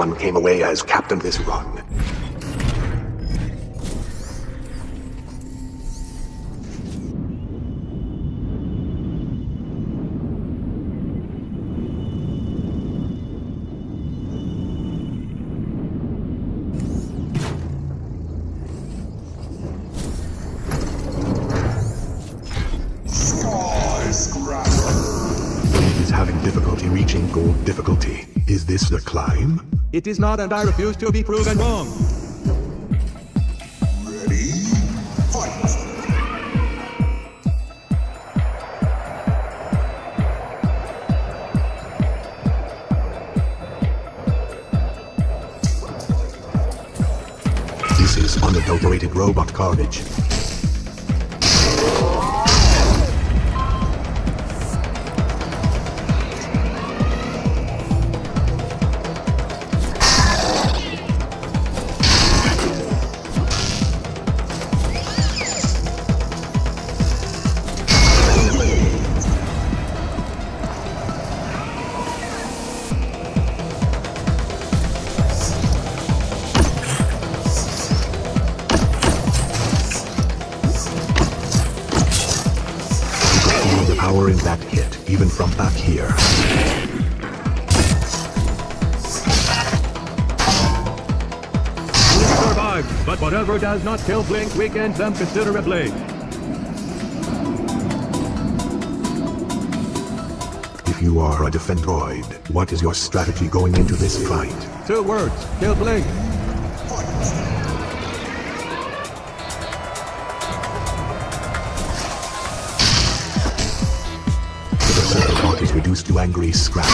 everyone came away as captain this run. Difficulty reaching gold difficulty. Is this the climb? It is not, and I refuse to be proven wrong. Ready? Fight! This is unadulterated robot carnage. Power in that hit, even from back here. We survived, but whatever does not kill Blink weakens them considerably. If you are a defendroid, what is your strategy going into this fight? 2 words, kill Blink. Is reduced to angry scrap.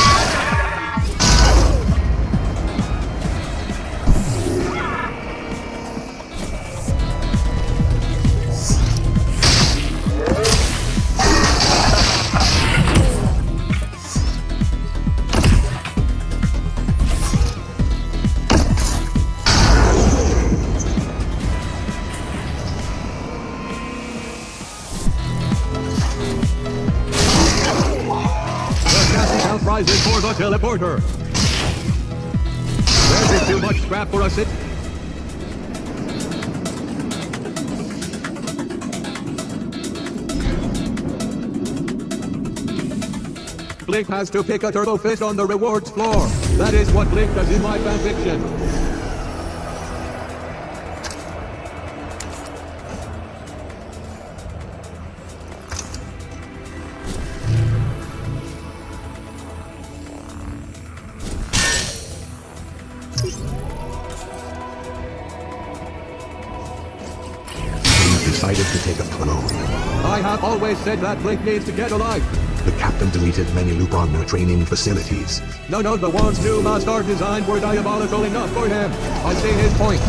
Rises for the teleporter. There's too much scrap for us. Blink has to pick a turbo fist on the rewards floor. That is what Blink does in my fanfiction. Decided to take a clone. I have always said that Blink needs to get alive. The captain deleted many Lupin training facilities. No, the ones new Master designed were diabolical enough for him. I see his point.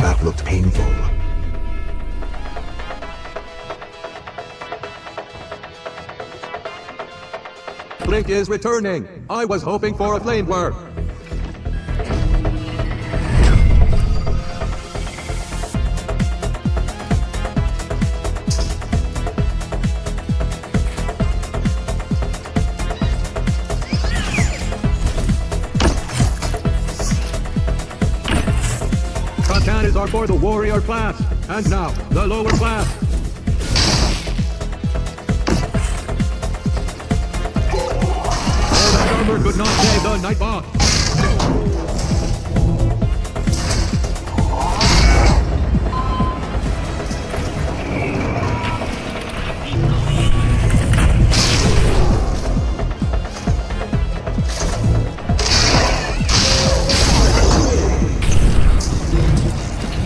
That looked painful. Blink is returning. I was hoping for a flame worm. Katanas are for the warrior class, and now the lower class. Could not save the night boss.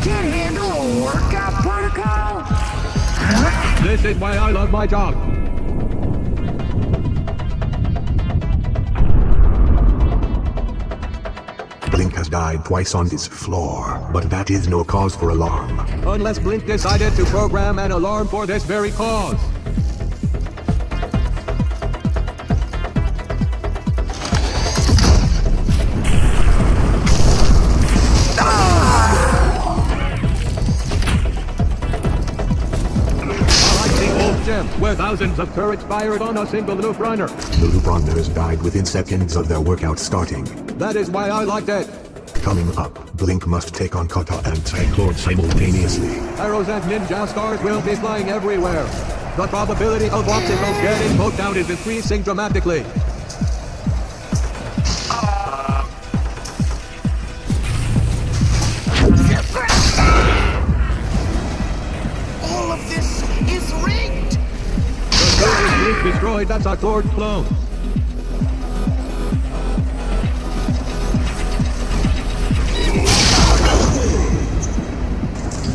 Can't handle a workout protocol? This is why I love my job. Blink has died twice on this floor, but that is no cause for alarm. Unless Blink decided to program an alarm for this very cause. were thousands of turrets fired on a single loop runner. The loop runners died within seconds of their workout starting. That is why I liked it. Coming up, Blink must take on Kata and Cyclone simultaneously. Arrows and ninja stars will be flying everywhere. The probability of obstacles getting poked out is increasing dramatically. All of this is rigged! The turret is being destroyed, that's a Lord clone.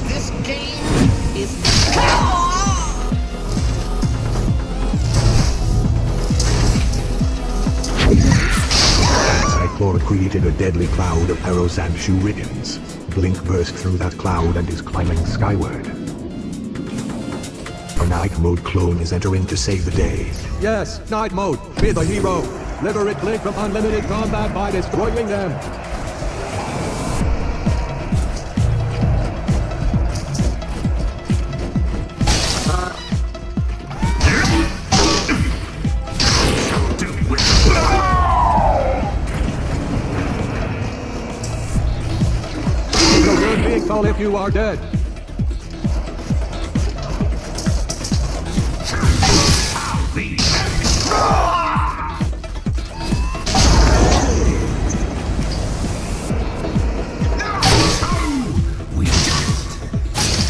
This game is... Cyclone created a deadly cloud of arrows and shurikens. Blink burst through that cloud and is climbing skyward. A night mode clone is entering to save the day. Yes, night mode. Be the hero. Liberate Blink from unlimited combat by destroying them. It's a good big call if you are dead.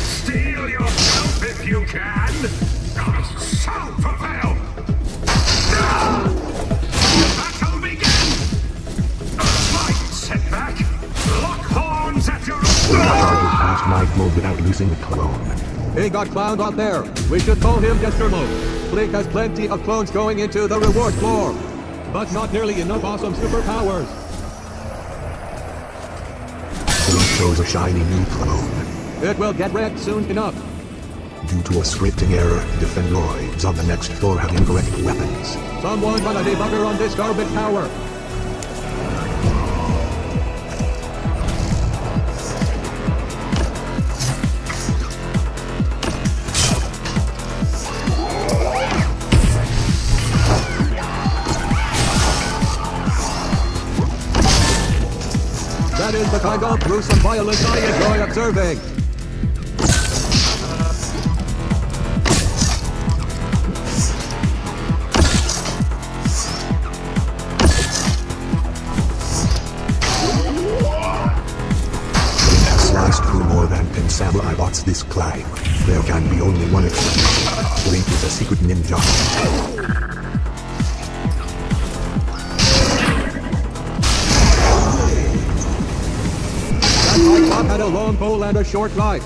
Steal yourself if you can! So prevail! Battle begin! A slight setback! Lock horns at your... Charges past night mode without losing the clone. He got clowned out there. We should call him Jester Mode. Blink has plenty of clones going into the reward floor, but not nearly enough awesome superpowers. Blink shows a shiny new clone. It will get wrecked soon enough. Due to a scripting error, defendroids on the next floor have incorrect weapons. Someone run a debugger on this garbage tower. That is the kind of gruesome violence I enjoy observing. Sliced through more than 10 samurai bots this climb. There can be only one exception. Blink is a secret ninja. That bot had a long pole and a short life.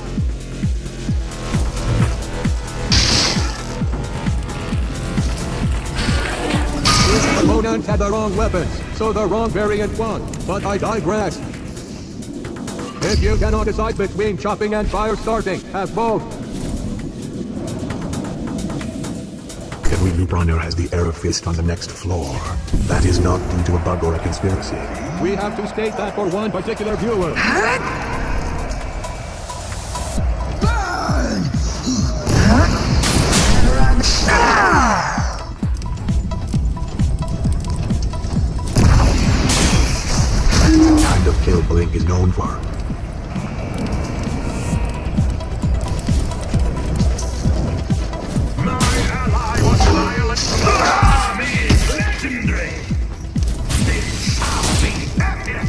His opponent had the wrong weapons, so the wrong variant won. But I digress. If you cannot decide between chopping and fire starting, have both. Every loop runner has the arrow fist on the next floor. That is not due to a bug or a conspiracy. We have to state that for one particular viewer. The kind of kill Blink is known for. My ally was violent! Army is legendary! This shall be epic!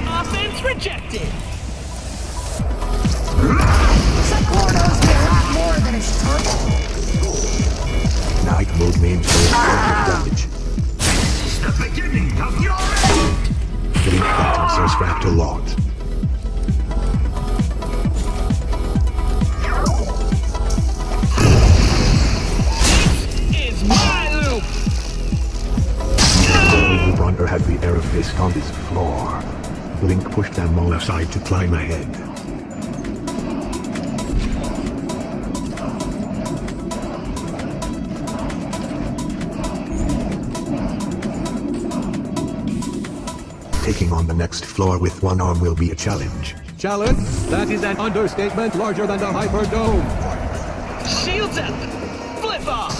Offense rejected. Support knows a lot more than his turtle. Night mode main damage. This is the beginning of your end! Blink buttons are scrapped a lot. Is my loop. The loop runner had the arrow fist on this floor. Blink pushed them all aside to climb ahead. Taking on the next floor with one arm will be a challenge. Challenge? That is an understatement larger than the Hyperdome. Shields up! Flip off!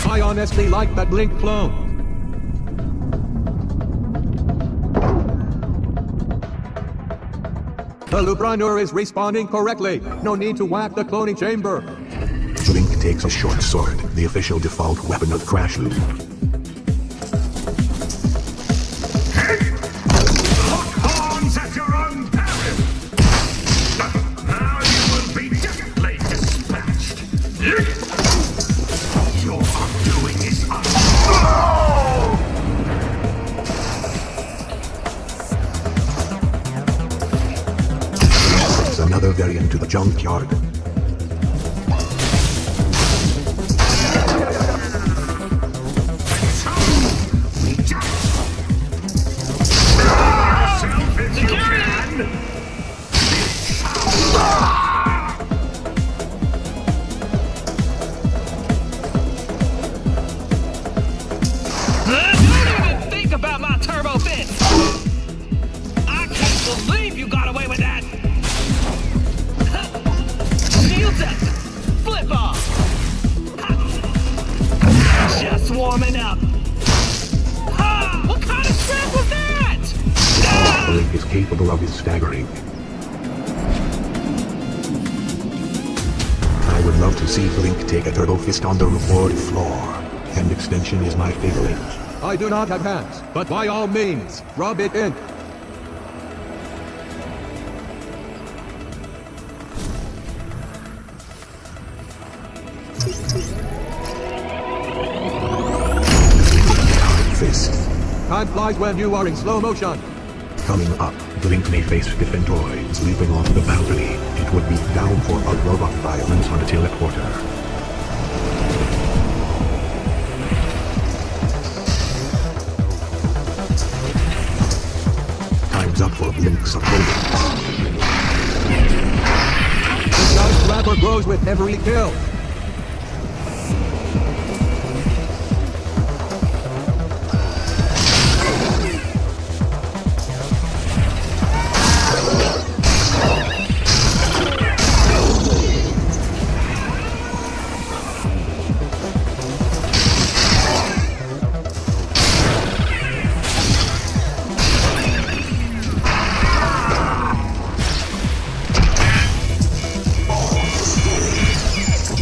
I honestly like that Blink clone. The Lupranur is responding correctly. No need to whack the cloning chamber. Blink takes a short sword, the official default weapon of Crash Loop. Lock horns at your own peril! Now you will be definitely dispatched! Your undoing is It's another variant to the junkyard. yourself if you can! Don't even think about my turbo fist! I can't believe you got away with that! Shields up! Flip off! Just warming up! Ha! What kind of trap was that? Blink is capable of his staggering. I would love to see Blink take a turtle fist on the reward floor. Hand extension is my favorite. I do not have hands, but by all means, rub it in. Fist. Time flies when you are in slow motion. Coming up, Blink may face Defendroids leaping off the balcony. It would be down for a robot violence on a teleporter. Time's up for Blink's opponents. The dice grabber grows with every kill.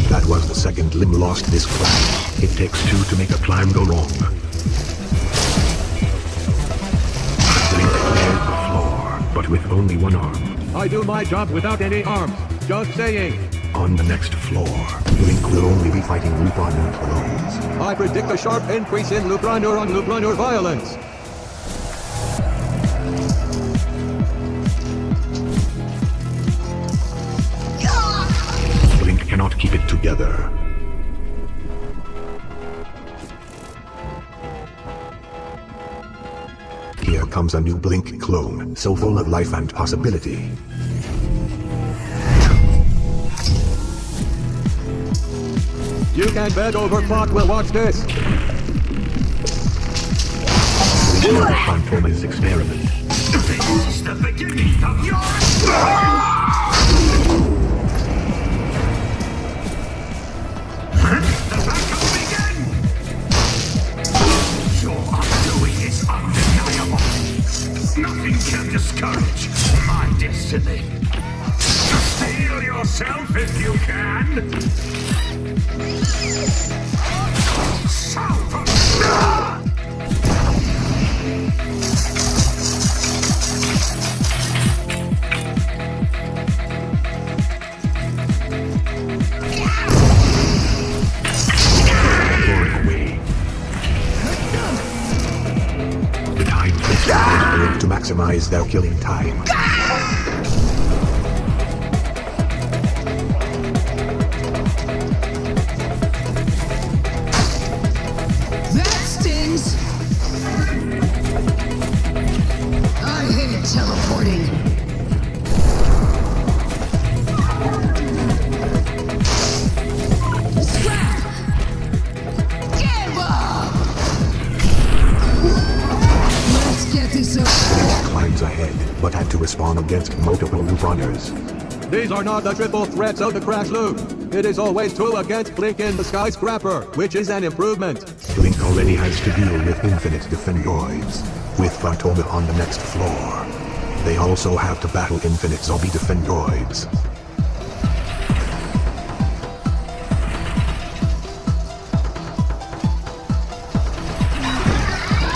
That was the second limb lost this climb. It takes two to make a climb go wrong. Blink cleared the floor, but with only one arm. I do my job without any arms. Just saying. On the next floor, Blink will only be fighting Lupranur clones. I predict a sharp increase in Lupranur on Lupranur violence. Blink cannot keep it together. Here comes a new Blink clone, so full of life and possibility. You can bet Overclock will watch this. Blink Phantoma's experiment. This is the beginning of your... The battle begins! Your undoing is undeniable. Nothing can discourage my destiny. Steel yourself if you can. South! The time fist allows Blink to maximize their killing time. That stings! I hate teleporting. Blink climbs ahead, but had to respond against multiple loop runners. These are not the triple threats of the crash loop. It is always 2 against Blink in the skyscraper, which is an improvement. Blink already has to deal with infinite defendoids, with HYPERDOME on the next floor. They also have to battle infinite zombie defendoids.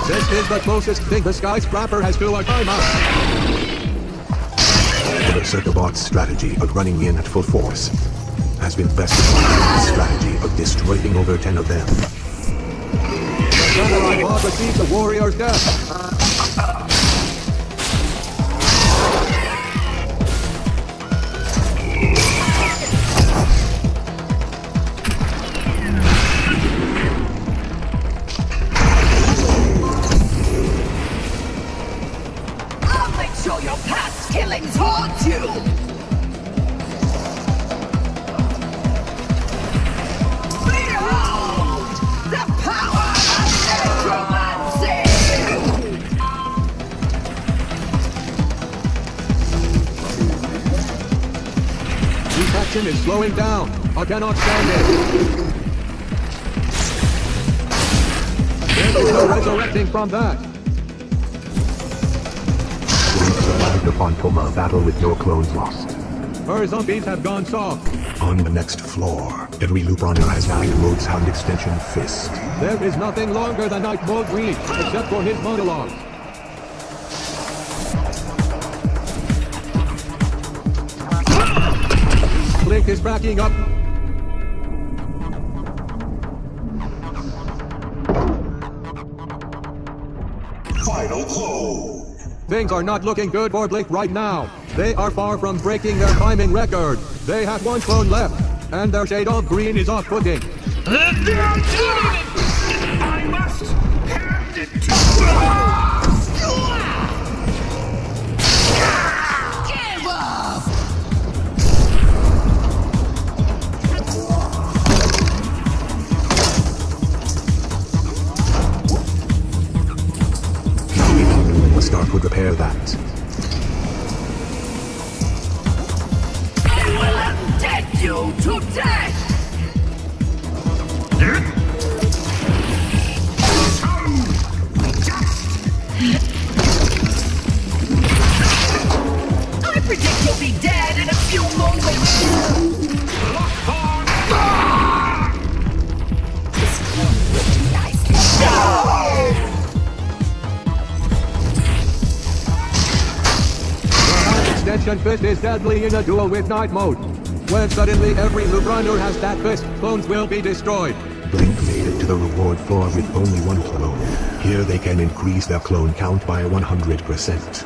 This is the closest thing the skyscraper has to a timeout. The Berserkerbot's strategy of running in at full force has been bested by the strategy of destroying over 10 of them. The samurai bot received the warrior's death. I'll make sure your past killings haunt you! Behold the power of necromancy! Detection is slowing down. I cannot stand it. There is no resurrecting from that. Blink survived upon Toma battle with no clones lost. Her zombies have gone soft. On the next floor, every loop runner has Night Mode's hand extension fist. There is nothing longer than Night Mode reads, except for his monologues. Blink is backing up. Final close. Things are not looking good for Blink right now. They are far from breaking their climbing record. They have 1 clone left, and their shade of green is off-putting. I must hand it to you. Give up! The start would repair that. I will undead you to death! I predict you'll be dead in a few moments! This clone will do nicely. Extension fist is deadly in a duel with Night Mode. When suddenly every loop runner has that fist, clones will be destroyed. Blink made it to the reward floor with only 1 clone. Here they can increase their clone count by 100%.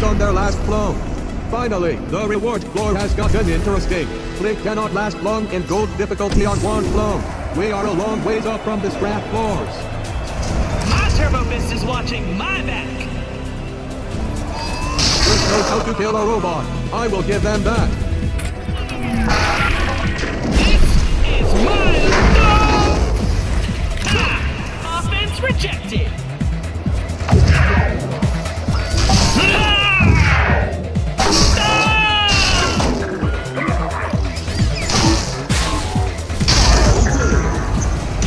On their last clone. Finally, the reward floor has gotten interesting. Blink cannot last long in gold difficulty on 1 clone. We are a long ways up from the scrap floors. My turbo fist is watching my back. Blink knows how to kill a robot. I will give them that. This is my goal! Ha! Offense rejected.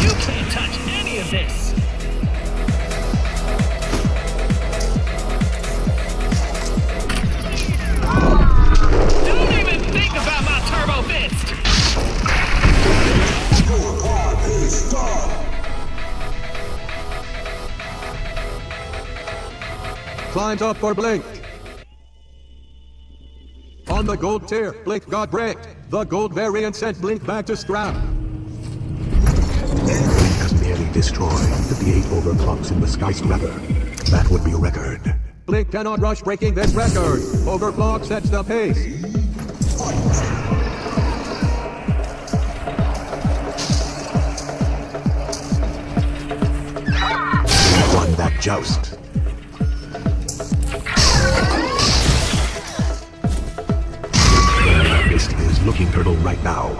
You can't touch any of this. Don't even think about my turbo fist. Your part is done. Climbs up for Blink. On the gold tier, Blink got bricked. The gold variant sent Blink back to scrap. Blink has nearly destroyed the 8 overclocks in the skyscraper. That would be a record. Blink cannot rush breaking this record. Overclock sets the pace. Blink won that joust. Thinking Turtle right now.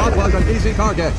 That was an easy target.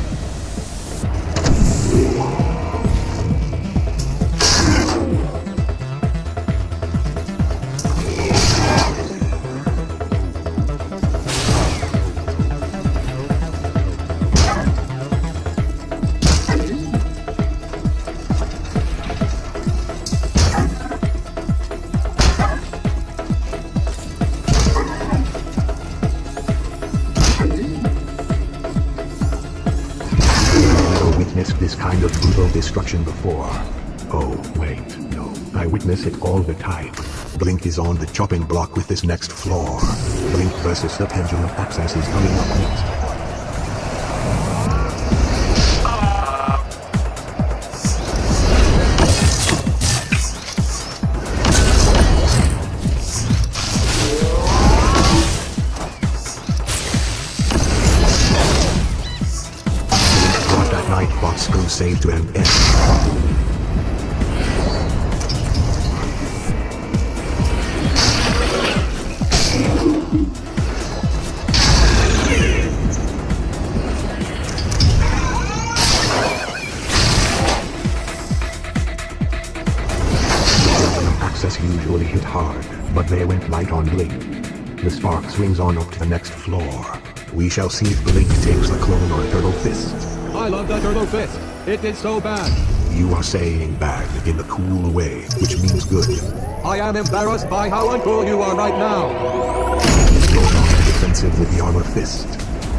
Witnessed this kind of brutal destruction before. Oh, wait, no. I witness it all the time. Blink is on the chopping block with this next floor. Blink versus the pendulum access is coming up next. Nightbot screw save to an end. Access usually hit hard, but they went light on Blink. The spark swings on up to the next floor. We shall see if Blink takes the clone or Turtle Fist. I love the Turtle Fist. It did so bad. You are saying bad in the cool way, which means good. I am embarrassed by how uncool you are right now. Go on defensive with the armor fist.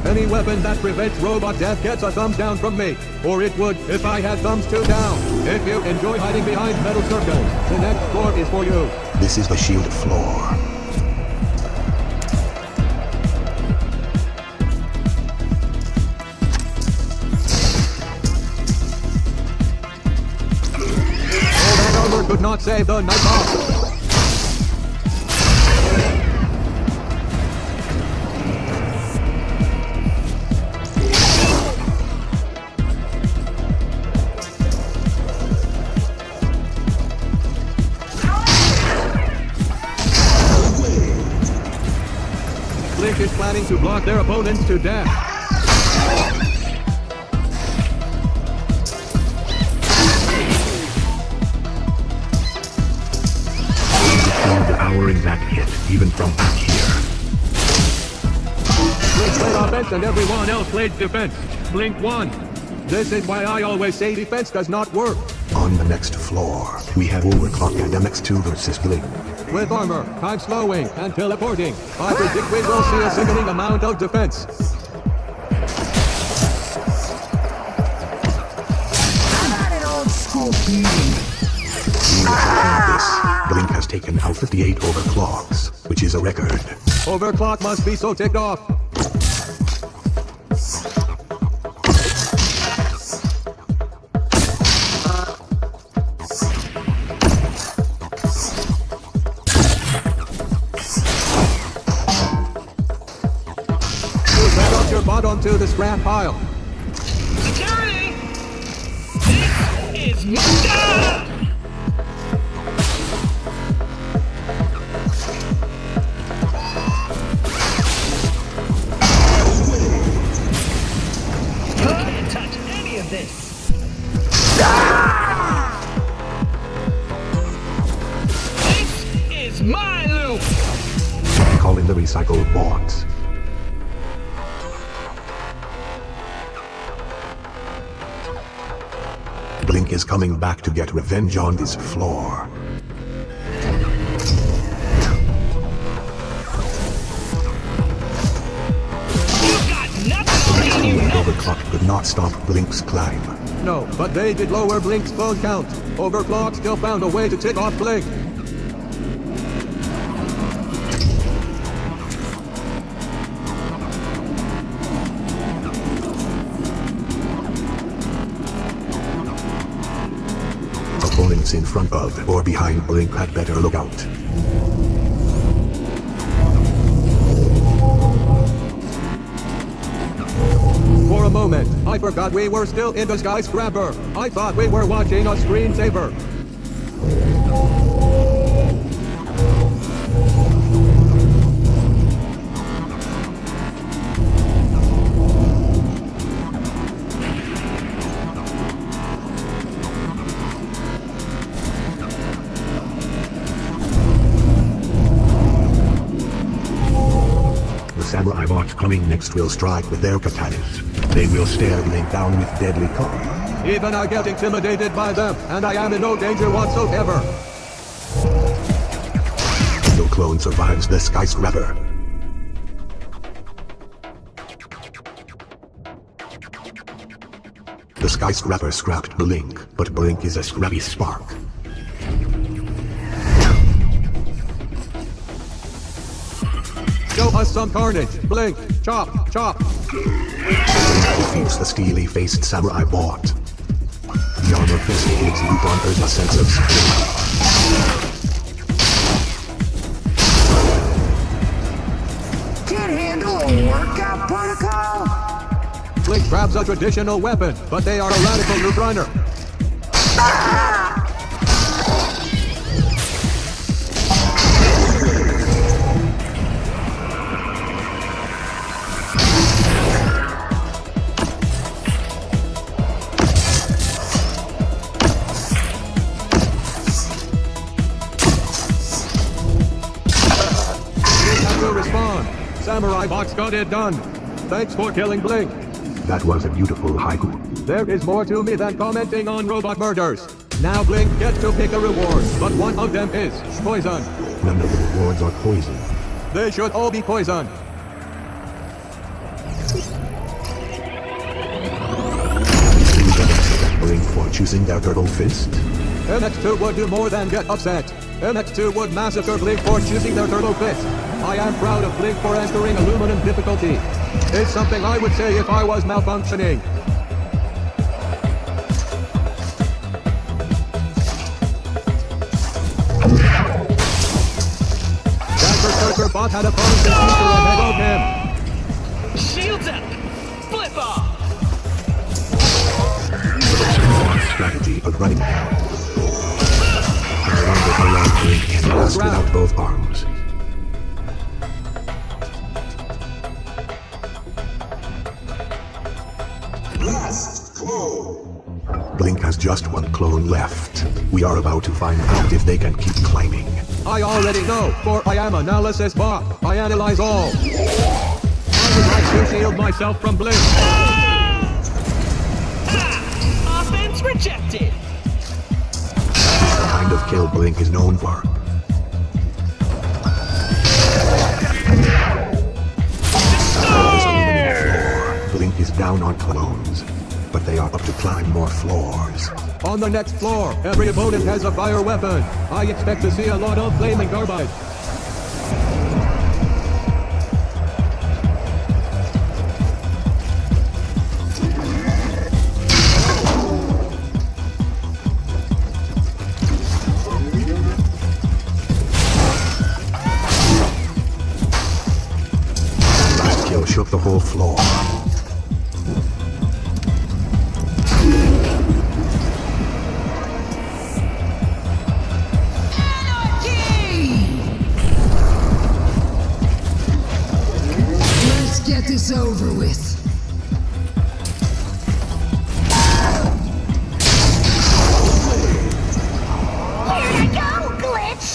Any weapon that prevents robot death gets a thumbs down from me. Or it would if I had thumbs two down. If you enjoy hiding behind metal circles, the next floor is for you. This is the shield floor. Could not save the Nightbot. Blink is planning to block their opponents to death. Powering that hit, even from back here. Blink played offense and everyone else played defense. Blink won. This is why I always say defense does not work. On the next floor, we have Overclock and MX2 versus Blink. With armor, time slowing, and teleporting, I predict we will see a sickening amount of defense. I'm at an old school beating. Blink has taken out 58 overclocks, which is a record. Overclock must be so ticked off. Set up your bottom to the scrap pile. Security! This is Mr. This. This is my loop. Call in the recycled bots. Blink is coming back to get revenge on this floor. Overclock could not stop Blink's climb. No, but they did lower Blink's phone count. Overclock still found a way to tick off Blink. opponents in front of or behind Blink had better look out. For a moment, I forgot we were still in the skyscraper. I thought we were watching a screensaver. The samurai bots coming next will strike with their katanas. They will stare Blink down with deadly calm. Even I get intimidated by them, and I am in no danger whatsoever. No clone survives the skyscraper. The skyscraper scrapped Blink, but Blink is a scrappy spark. Show us some carnage. Blink, chop, chop. Defeats the steely-faced samurai bot. The armor fist gives loop-on-ers a sense of security. Can't handle a workout protocol? Blink grabs a traditional weapon, but they are a radical loop runner. Respond. Samurai box got it done. Thanks for killing Blink. That was a beautiful haiku. There is more to me than commenting on robot murders. Now Blink gets to pick a reward, but one of them is poison. None of the rewards are poison. They should all be poison. Blink for choosing their turtle fist. MX2 would do more than get upset. MX2 would massacre Blink for choosing their turtle fist. I am proud of Blink for entering aluminum difficulty. It's something I would say if I was malfunctioning. That berserker bot had a positive future ahead of him. Shields up! Flip off! Strategy of running. I wonder how long Blink can last without both arms. Blink has just one clone left. We are about to find out if they can keep climbing. I already know, for I am analysis bot. I analyze all. I would like to shield myself from Blink. Offense rejected! The kind of kill Blink is known for. Blink is down on clones, but they are up to climb more floors. On the next floor, every opponent has a fire weapon. I expect to see a lot of flaming carbide. Last kill shook the whole floor. Let's get this over with. Here we go, glitch!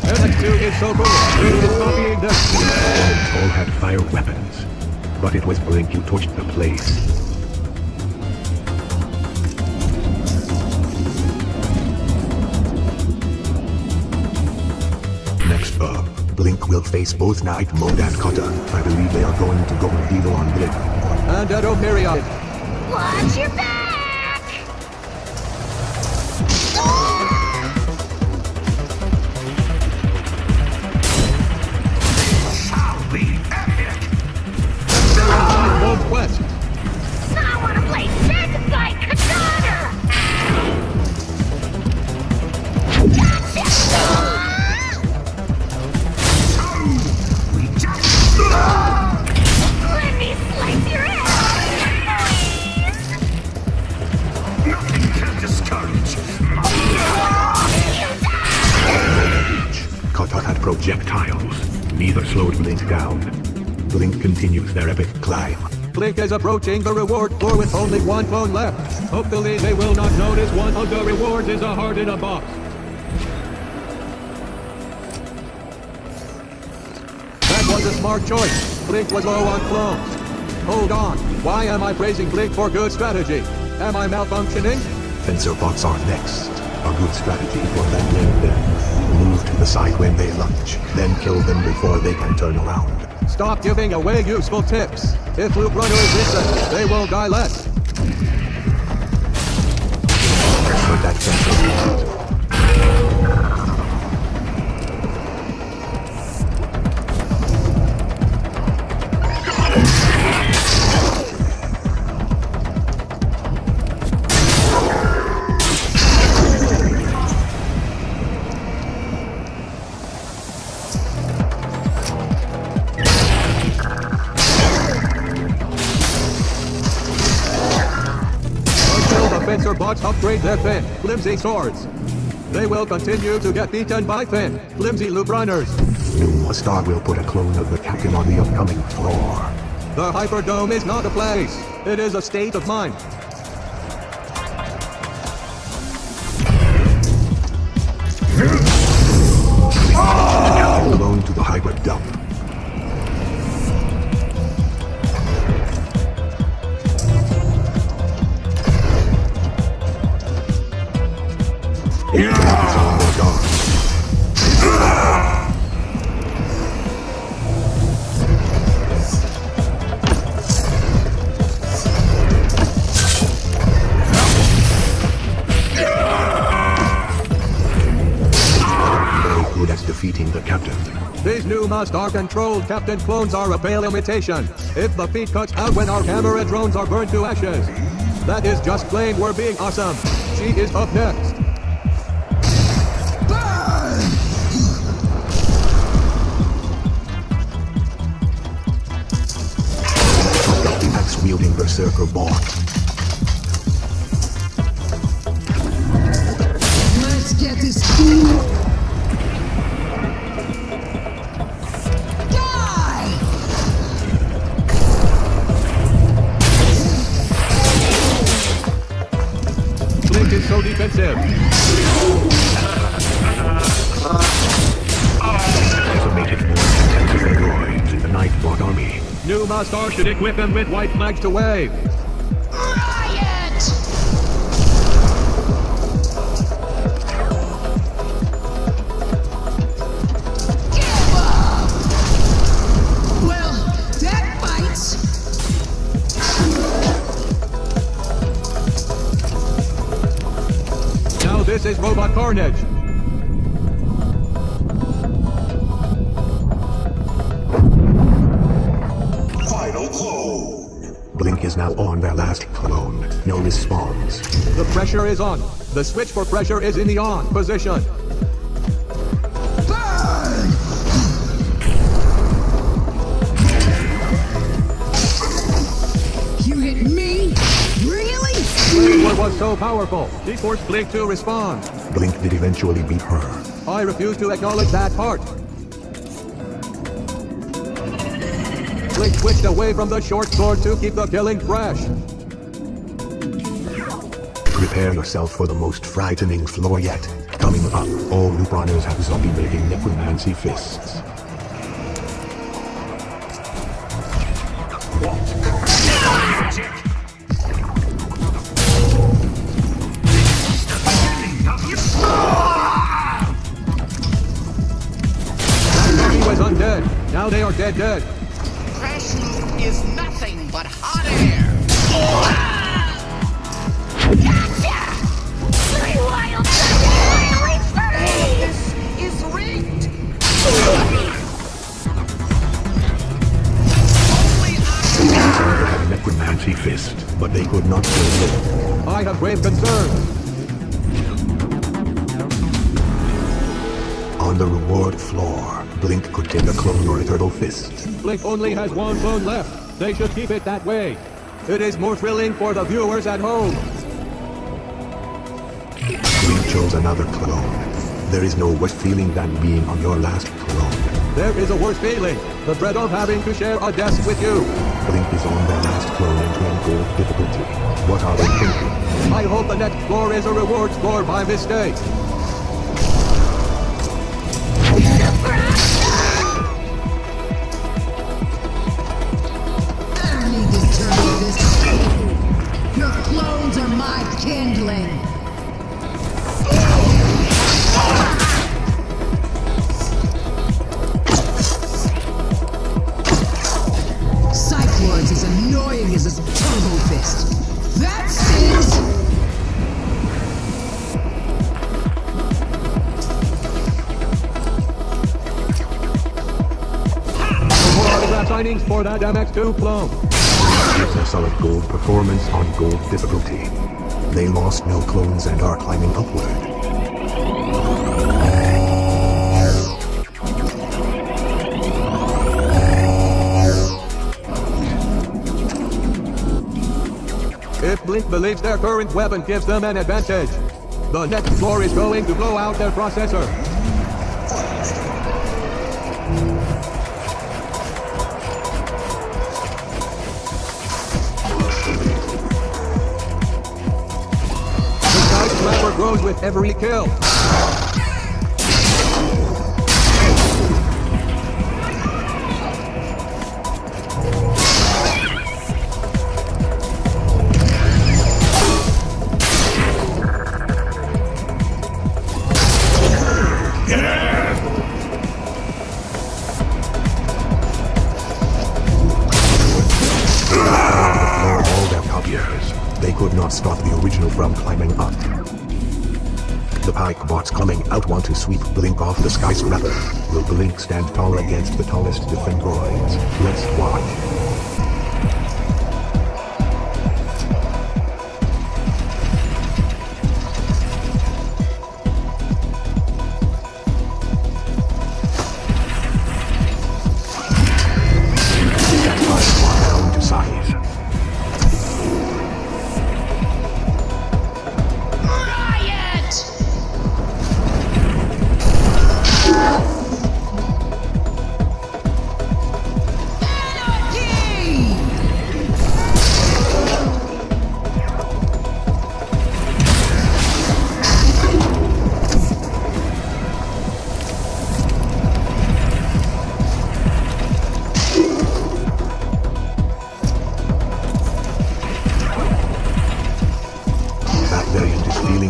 MX2 is so cool. Blink is copying this. All had fire weapons, but it was Blink who torched the place. Next up, Blink will face both Night Mode and Kata. I believe they are going to go evil on Blink. And Edo Myriad. Watch your back! Shall be epic! Mode Quest. I wanna play Sentai Katana! slowed Blink down. Blink continues their epic climb. Blink is approaching the reward floor with only one clone left. Hopefully they will not notice one of the rewards is a heart in a box. That was a smart choice. Blink was low on clones. Hold on. Why am I praising Blink for good strategy? Am I malfunctioning? Fencer bots are next. A good strategy for that lane then. Move to the side when they lunge, then kill them before they can turn around. Stop giving away useful tips. If loop runners listen, they will die less. But that fencer bot. Fencer bots upgrade their thin, flimsy swords. They will continue to get beaten by thin, flimsy loop runners. New Star will put a clone of the captain on the upcoming floor. The Hyperdome is not a place. It is a state of mind. Clone to the Hyperdome. Defeating the captain. These new Star controlled captain clones are a pale imitation. If the feed cuts out when our camera drones are burned to ashes. That is just plain we're being awesome. She is up next. The axe-wielding berserker bot. Let's get this fool. Blink is so defensive. Decimated more intensive androids in the Nightbot army. New Star should equip them with white flags to wave. Riot! Give up! Well, that bites. Now this is robot carnage. Final clone. Blink is now on their last clone. No response. The pressure is on. The switch for pressure is in the on position. Burn! You hit me? Really? What was so powerful? She forced Blink to respond. Blink did eventually beat her. I refuse to acknowledge that part. Blink switched away from the short sword to keep the killing fresh. Prepare yourself for the most frightening floor yet. Coming up, all loop runners have zombie-making necromancy fists. He was undead. Now they are dead. Crash Loop is nothing but hot air. This is rigged. Only They had a necromancy fist, but they could not kill Blink. I have grave concerns. On the reward floor, Blink could take a clone or a turtle fist. Blink only has one clone left. They should keep it that way. It is more thrilling for the viewers at home. Blink chose another clone. There is no worse feeling than being on your last clone. There is a worse feeling. The dread of having to share a desk with you. Blink is on their last clone entering gold difficulty. What are they thinking? I hope the next floor is a reward score by mistake. I don't need this turbo this. Your clones are my kindling. Cycloids as annoying as his turbo fist. That stings! More autograph signings for that MX2 clone. It's a solid gold performance on gold difficulty. They lost no clones and are climbing upward. If Blink believes their current weapon gives them an advantage, the next floor is going to blow out their processor. The skyscraper grows with every kill. They could not stop the original from climbing up. The pike bots coming out want to sweep Blink off the skyscraper. Will Blink stand tall against the tallest different droids? Let's watch.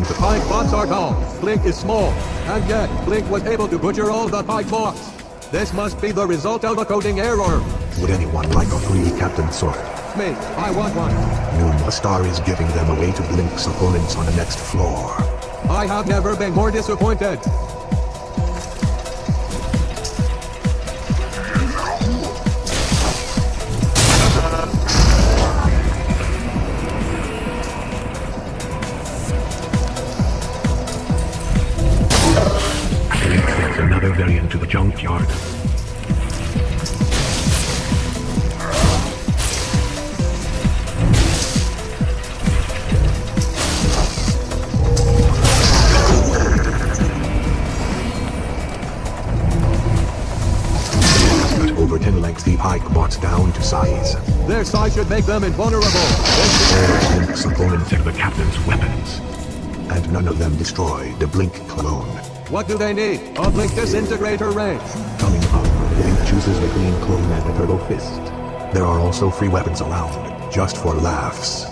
The pike bots are tall, Blink is small, and yet Blink was able to butcher all the pike bots. This must be the result of a coding error. Would anyone like a free captain sword? Me, I want one. Noon Star is giving them away to Blink's opponents on the next floor. I have never been more disappointed. Another variant to the junkyard. Cut over 10 lengthy pike bots down to size. Their size should make them invulnerable. All Blink's opponents are the captain's weapons. And none of them destroy the Blink clone. What do they need? A Blink disintegrator range. Coming up, Blink chooses the green clone and the turtle fist. There are also free weapons around, just for laughs.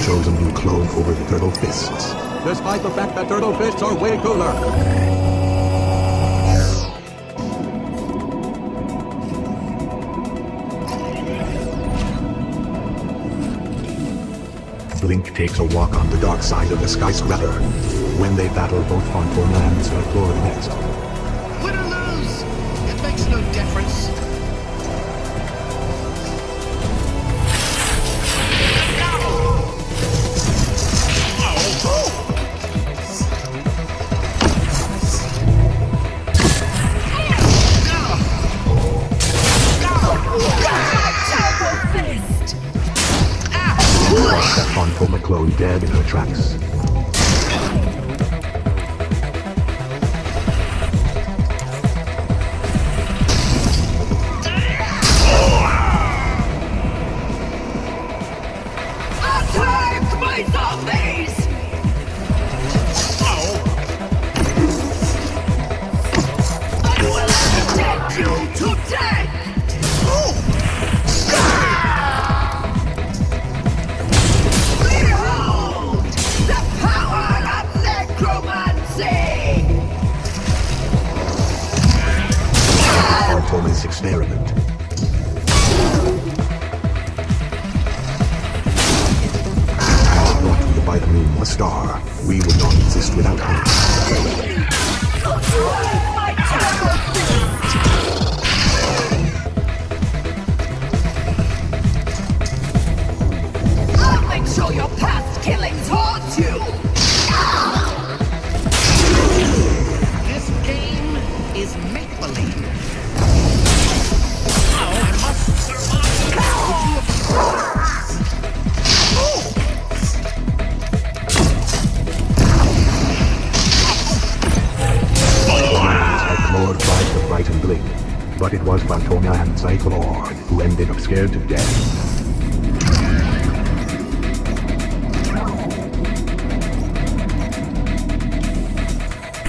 Chose a new clone over the turtle fists. Despite the fact that turtle fists are way cooler. Blink takes a walk on the dark side of the skyscraper. When they battle, both Fontaine lands are floor next. Win or lose, it makes no difference. clone dead in her tracks. Attack my zombies! I will send you to death! Behold the power of necromancy! Artemis experiment. Brought to the bright moon a star. We would not exist without her. Control my terror! I'll make sure your past killings haunt you! This game is make-believe. I must survive. Had glorified the bright and blink, but it was Valtona and Cyclor who ended up scared to death.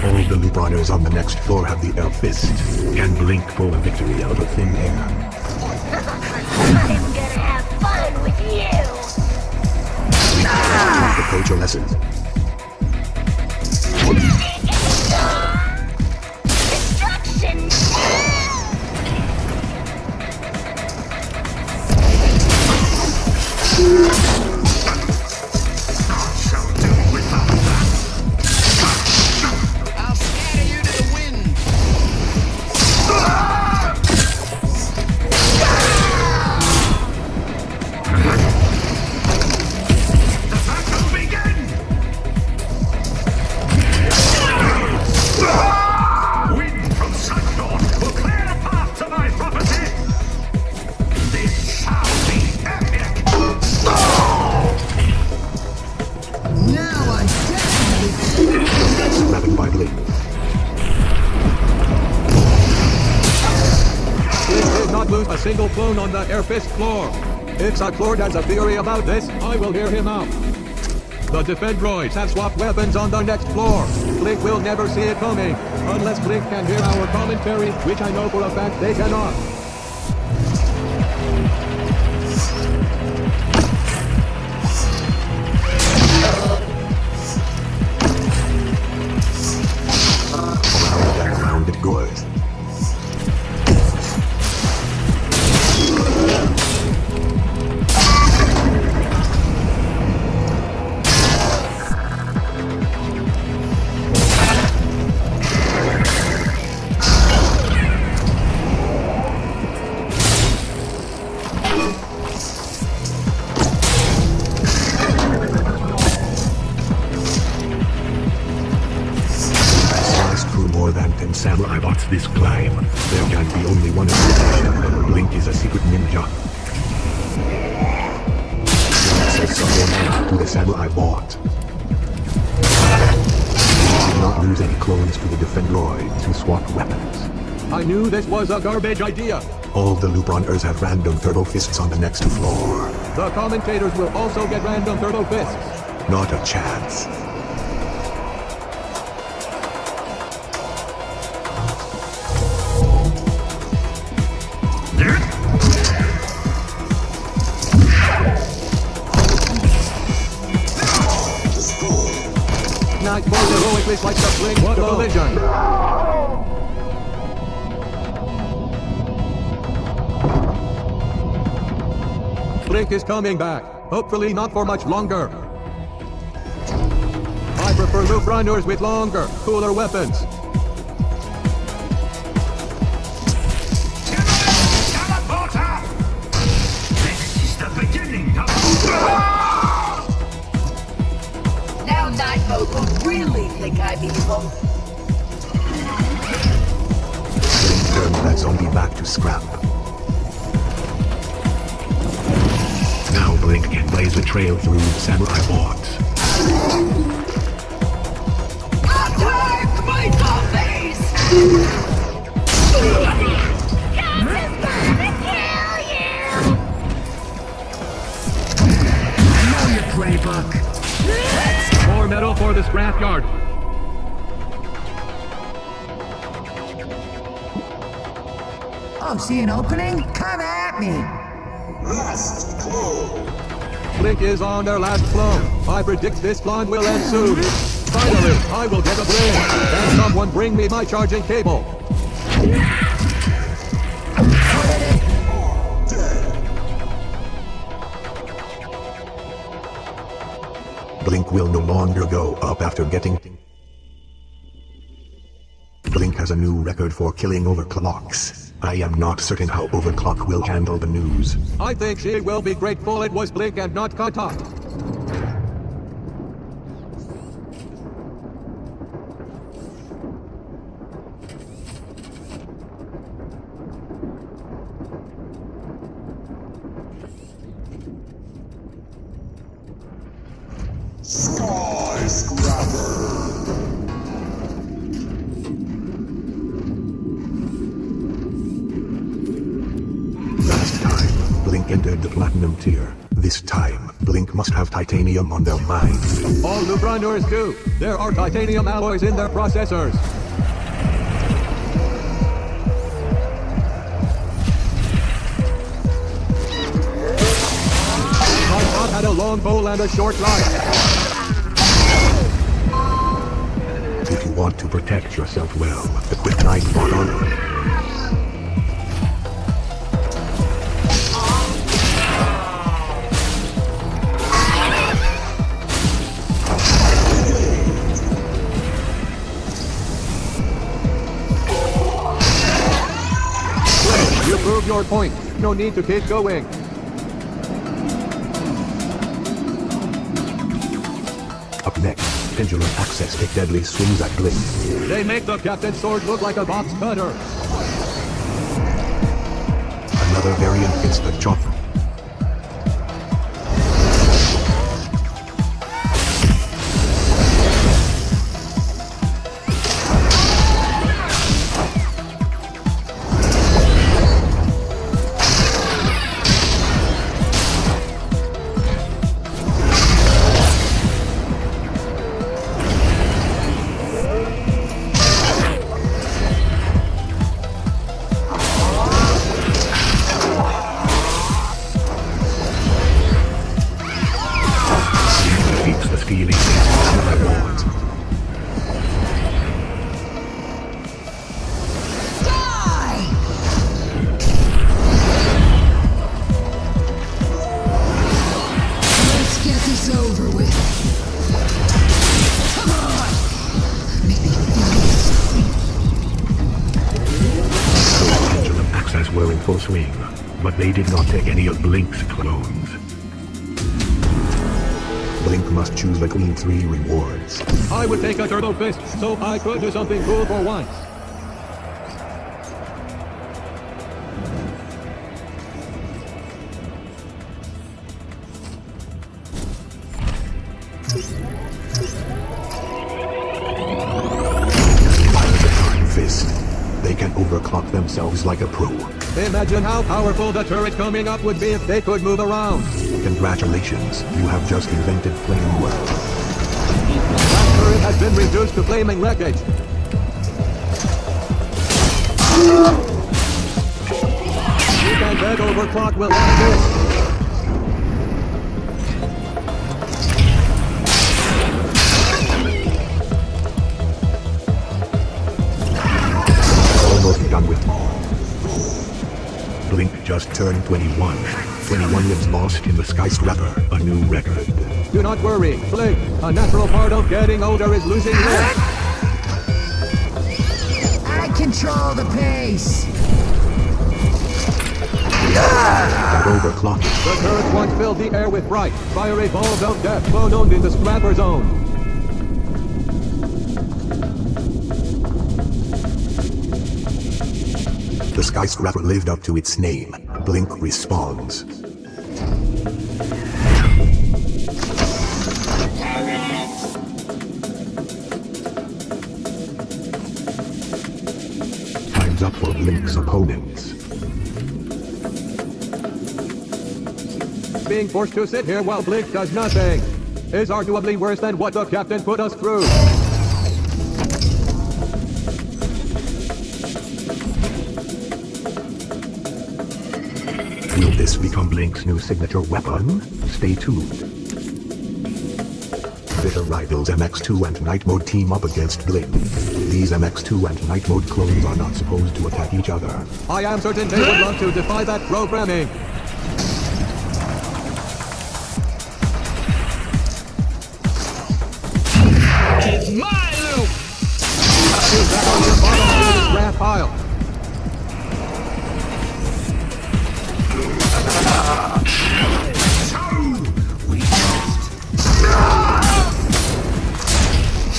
All the loop runners on the next floor have the Elf Fist. Can Blink pull a victory out of thin air? I'm gonna have fun with you! The coach a lesson. Destruction! Shall do without that. I'll scatter you to the wind. The battle begin! Wind from Sundawn will clear a path to my property! This shall be epic! Now I definitely Rapid by Blink. Blink did not lose a single clone on the Air Fist floor. If Cyclord has a theory about this, I will hear him out. The defend droids have swapped weapons on the next floor. Blink will never see it coming, unless Blink can hear our commentary, which I know for a fact they cannot. That round it goes. More than 10 samurai bots this climb. There can be only one explanation. Blink is a secret ninja. Access of to the samurai bot. We did not lose any clones to the defend droid to swap weapons. I knew this was a garbage idea. All the loop runners have random turtle fists on the next floor. The commentators will also get random turtle fists. Not a chance. Nightfall heroically sliced up Blink with the collision. Blink is coming back. Hopefully not for much longer. I prefer loop runners with longer, cooler weapons. Teleporter! This is the beginning of... Now Night Mode will really think I'm evil. Turn that zombie back to scrap. Now Blink can blaze a trail through the samurai boards. Attack my coffees! Know your playbook. More metal for the scrapyard. Oh, see an opening? Come at me. Blink is on their last flow. I predict this blonde will end soon. Finally, I will get a blink. Can someone bring me my charging cable? Blink will no longer go up after getting... Blink has a new record for killing overclocks. I am not certain how Overclock will handle the news. I think she will be grateful it was Blink and not Kata. Last time, Blink entered the Platinum tier. This time, Blink must have titanium on their minds. All new grinders do. There are titanium alloys in their processors. My god had a long bow and a short life. If you want to protect yourself well, equip Night Bot armor. You proved your point. No need to keep going. Up next, Pendulum Access take deadly swings at Blink. They make the captain's sword look like a box cutter. Another variant hits the chop. Defeats the stealing samurai boards. Die! Let's get this over with. Come on! Make me feel Pendulum Access were in full swing, but they did not take any of Blink's clones. Blink must choose between 3 rewards. I would take a turtle fist, so I could do something cool for once. Fist. They can overclock themselves like a pro. Imagine how powerful the turret coming up would be if they could move around. Congratulations, you have just invented flame well. That turret has been reduced to flaming wreckage. You can bet Overclock will like this. Almost done with. Blink just turned 21. 21 lives lost in the skyscraper, a new record. Do not worry, Blink. A natural part of getting older is losing limbs. I control the pace. That overclock. The turret once filled the air with bright, fiery balls of death flown in the scrapper zone. The skyscraper lived up to its name. Blink responds. opens up for Blink's opponents. Being forced to sit here while Blink does nothing is arguably worse than what the captain put us through. Will this become Blink's new signature weapon? Stay tuned. Bitter rivals MX2 and Night Mode team up against Blink. These MX2 and Night Mode clones are not supposed to attack each other. I am certain they would love to defy that programming. It's my loop! Use that on your bottom of this grand pile.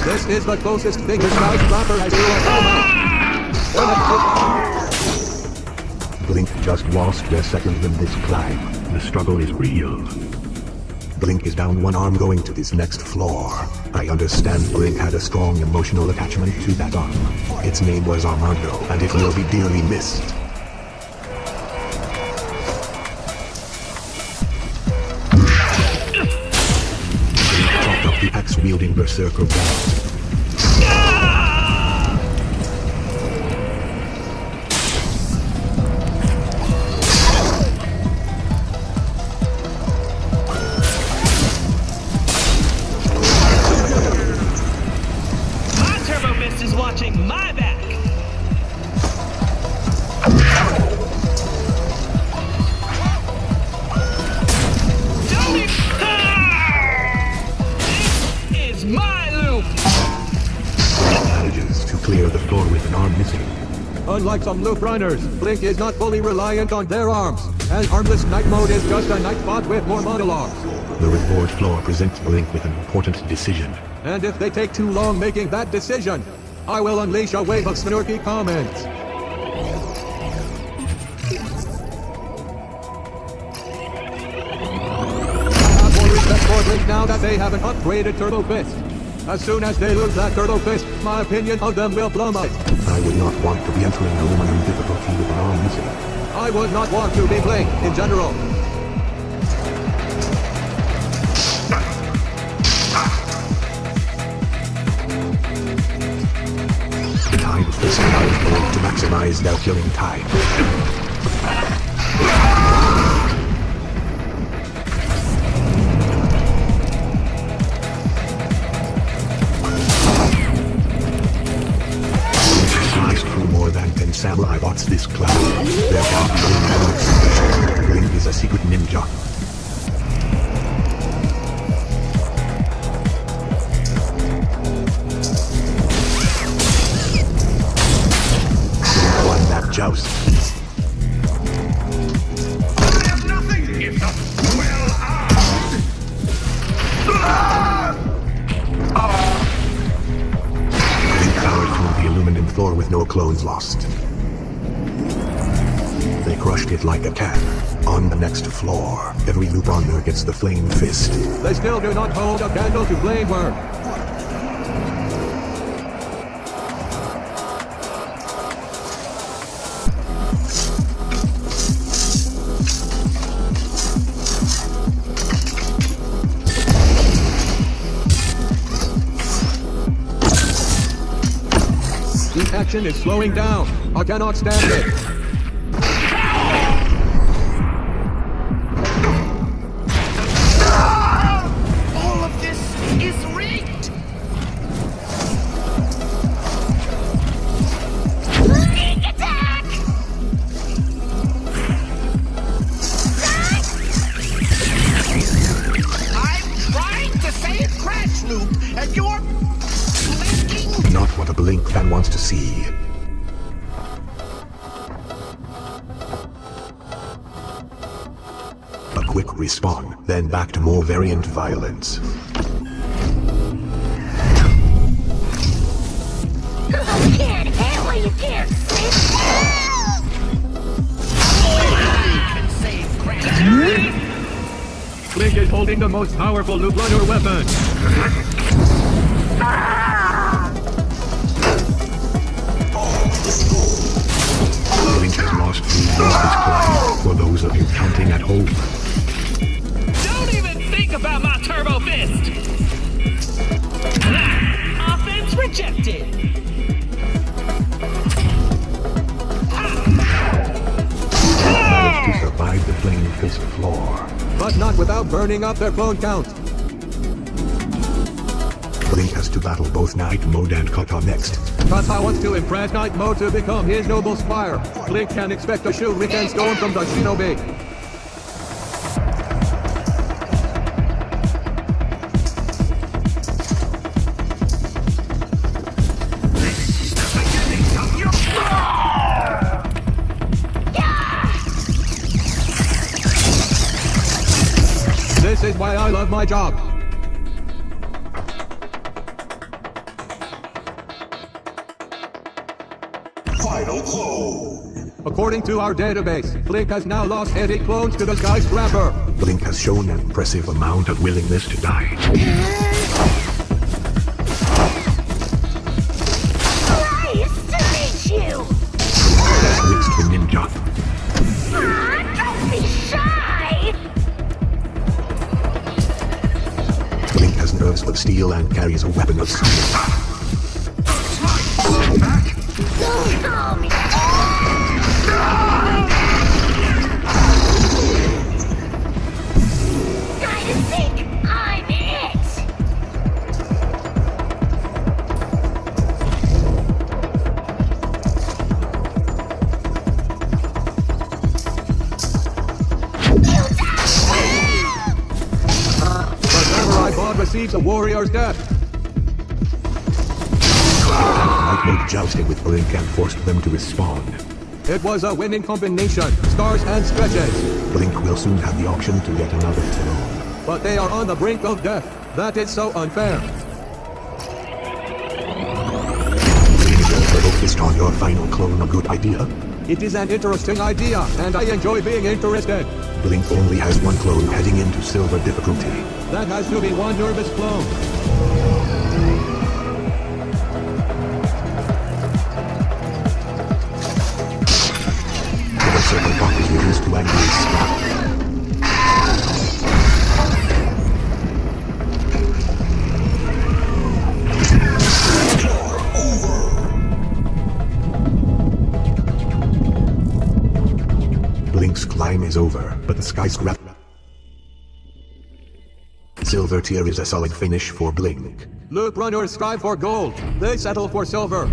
This is the closest thing this skyscraper has to a coma. Blink just lost their second in this climb. The struggle is real. Blink is down one arm going to this next floor. I understand Blink had a strong emotional attachment to that arm. Its name was Armando, and it will be dearly missed. Blink chopped up the axe-wielding berserker belt. Is watching my back. This is my loop. Manages to clear the floor with an arm missing. Unlike some loop runners, Blink is not fully reliant on their arms, and armless Night Mode is just a Nightbot with more monologues. The reward floor presents Blink with an important decision. And if they take too long making that decision, I will unleash a wave of snarky comments. I have more respect for Blink now that they have an upgraded Turbo Fist. As soon as they lose that Turbo Fist, my opinion of them will plummet. I would not want to be entering aluminum difficulty with an arm missing. I would not want to be Blink in general. Time fist allows Blink to maximize their killing time. Blink through more than 10 samurai bots this cloud. Their top Blink is a secret ninja. Joust. There's nothing if not well armed. Blink powered through the aluminum floor with no clones lost. They crushed it like a can. On the next floor, every loop on there gets the flame fist. They still do not hold a candle to flame work. The action is slowing down. I cannot stand it. All of this is rigged. Sneak attack! I'm trying to save Crash Loop, and you're blinking. Not what a Blink fan wants to see. A quick respawn, then back to more variant violence. I can't handle it, you can't see. I can save Crash. Blink is holding the most powerful loop runner weapon. home. Don't even think about my turbo fist! Offense rejected! Managed to survive the flame fist floor. But not without burning up their clone count. Blink has to battle both Night Mode and Kata next. Kata wants to impress Night Mode to become his noble squire. Blink can expect a shoe Rick and Stone from the Shinobi. This is why I love my job. Final clone. According to our database, Blink has now lost 80 clones to the skyscraper. Blink has shown an impressive amount of willingness to die. Nice to meet you. Blink has mixed with ninja. Don't be shy. Blink has nerves of steel and carries a weapon of steel. I think I'm it. The samurai bond receives a warrior's death. Night Mode jousted with Blink and forced them to respond. It was a winning combination, stars and stretches. Blink will soon have the option to get another clone. But they are on the brink of death. That is so unfair. Turtle Fist on your final clone a good idea? It is an interesting idea, and I enjoy being interested. Blink only has one clone heading into silver difficulty. That has to be one nervous clone. The silver block is reduced to angry scrap. Blink's climb is over, but the skyscraper silver tier is a solid finish for Blink. Loop runners strive for gold. They settle for silver.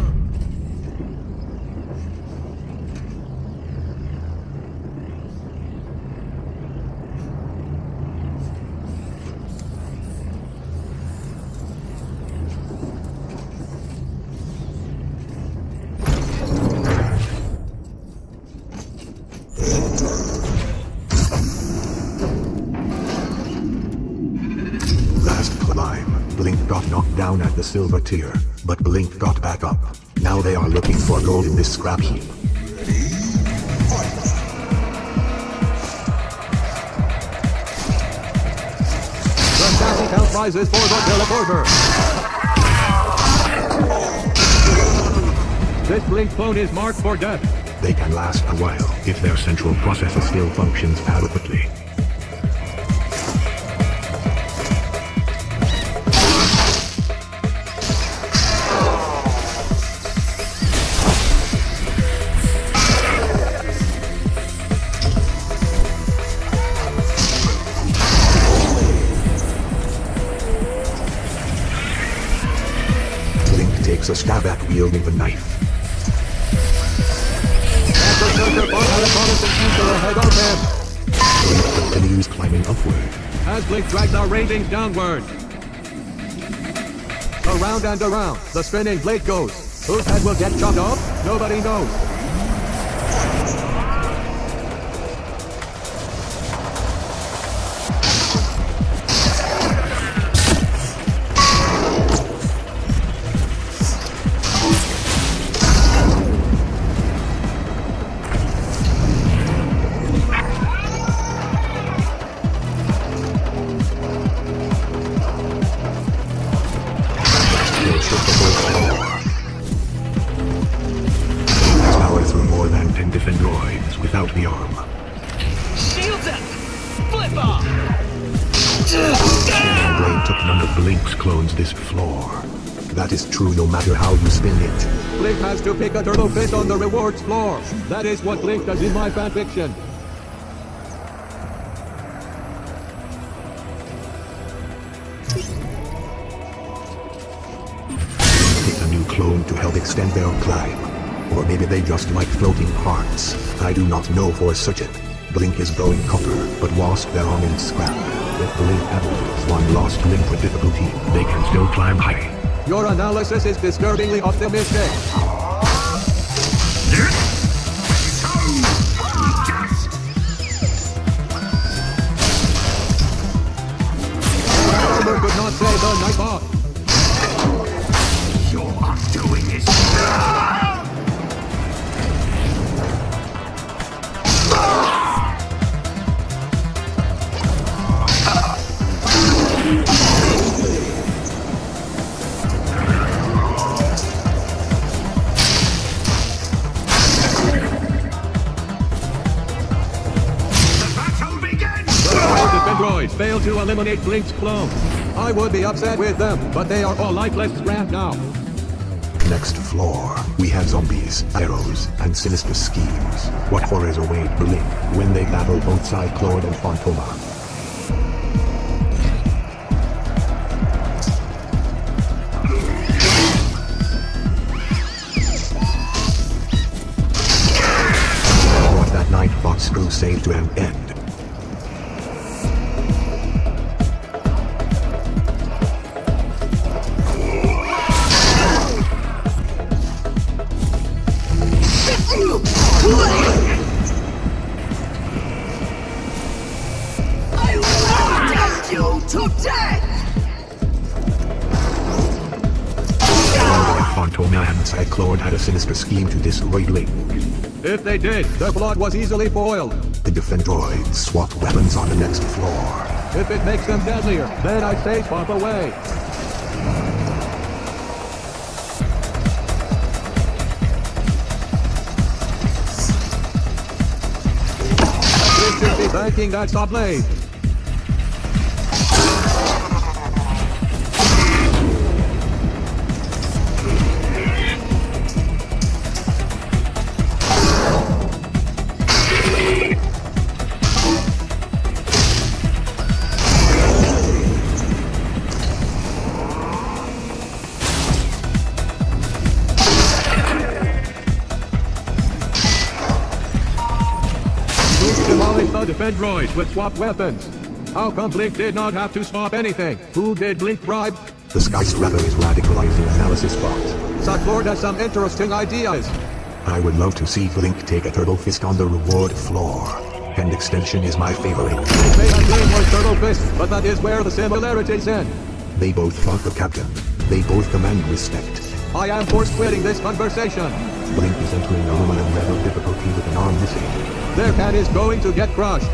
Last climb. Blink got knocked down at the silver tier, but Blink got back up. Now they are looking for gold in this scrap heap. The bounty count rises for the teleporter. This Blink clone is marked for death. They can last a while if their central processor still functions adequately. Blink takes a stab at wielding the knife. The circuit board had a promising future ahead of him. Blink continues climbing upward. As Blink drags our ratings downward. Around and around, the spinning blade goes. Whose head will get chopped off? Nobody knows. Will shift the whole floor. Blink has power through more than 10 different droids without the arm. Shields up! baseball! Blade took none of Blink's clones this floor. That is true no matter how you spin it. Blink has to pick a turtle fit on the rewards floor. That is what Blink does in my fanfiction. Pick a new clone to help extend their climb. Or maybe they just like floating hearts. I do not know for certain. Blink is going copper, but whilst their arm is scrap, if Blink averages one lost link with difficulty, they can still climb high. Your analysis is disturbingly optimistic. Armor could not save the night off. Your undoing is Fail to eliminate Blink's clone. I would be upset with them, but they are all lifeless scrap now. Next floor, we have zombies, arrows, and sinister schemes. What horrors await Blink when they battle both Cyclone and Phantoma? Brought that Nightbot's crusade to an end. Phantoma and Cyclone had a sinister scheme to destroy Blink. If they did, their blood was easily boiled. The Defendroids swap weapons on the next floor. If it makes them deadlier, then I say swap away. This should be thanking that saw blade. The Defendroids with swap weapons. How come Blink did not have to swap anything? Who did Blink bribe? The skyscraper is radicalizing analysis bot. Sucklord has some interesting ideas. I would love to see Blink take a turtle fist on the reward floor. Hand extension is my favorite. They may have Blink was turtle fist, but that is where the similarities end. They both fought the captain. They both command respect. I am force quitting this conversation. Blink is entering aluminum level difficulty with an arm missing. Their can is going to get crushed.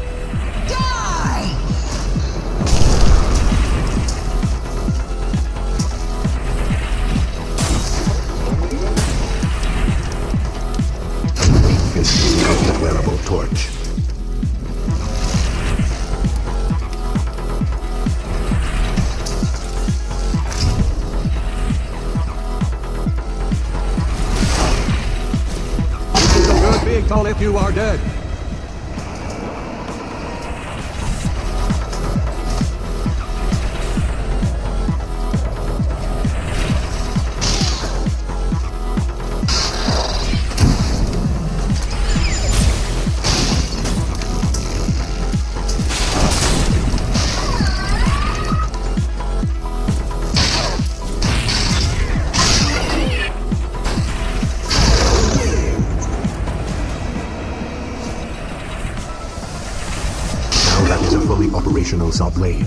Die! Fist is a wearable torch. It is a good being told if you are dead. Operational saw blade.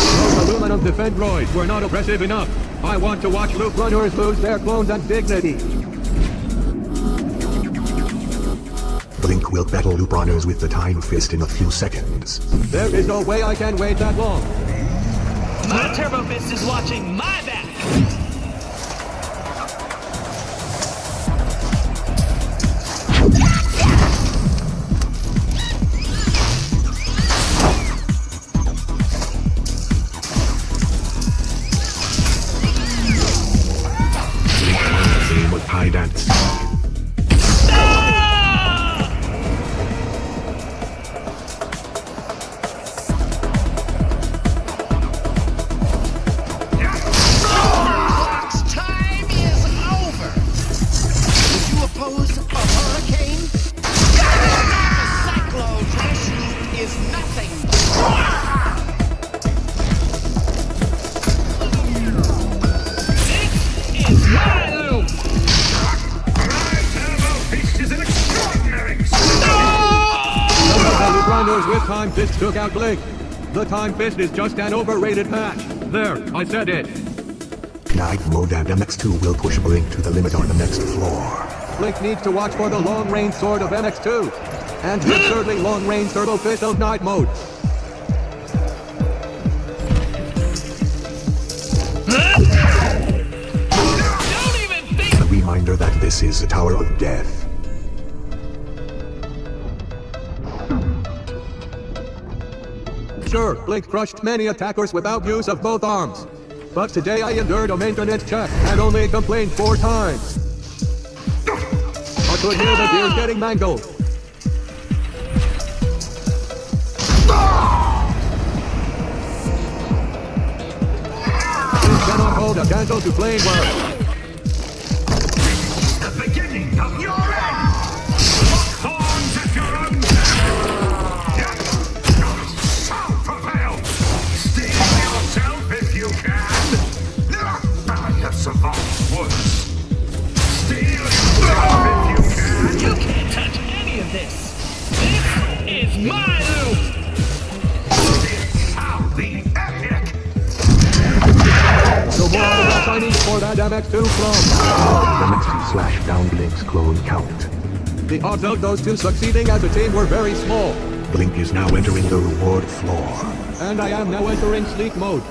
Those aluminum Defendroids were not aggressive enough. I want to watch loop runners lose their clones and dignity. Blink will battle loop runners with the time fist in a few seconds. There is no way I can wait that long. My Turbo Fist is watching my back! Time Fist took out Blink. The Time Fist is just an overrated patch. There, I said it. Night Mode and MX2 will push Blink to the limit on the next floor. Blink needs to watch for the long-range sword of MX2. And the absurdly long-range turbo fist of Night Mode. Don't even think. A reminder that this is a Tower of Death. Sure, Blink crushed many attackers without use of both arms. But today I endured a maintenance check and only complained 4 times. I could hear the gears getting mangled. Blink cannot hold a candle to flame well. The beginning of your end! Lock horns at your own peril! Shall prevail! Steel yourself if you can! I have survived worse. Steel yourself if you can! You can't touch any of this. This is my loot. It shall be epic! No more of the Chinese for that MX2 clone. The next slash down Blink's clone count. The odds of those two succeeding as a team were very small. Blink is now entering the reward floor. And I am now entering sleep mode.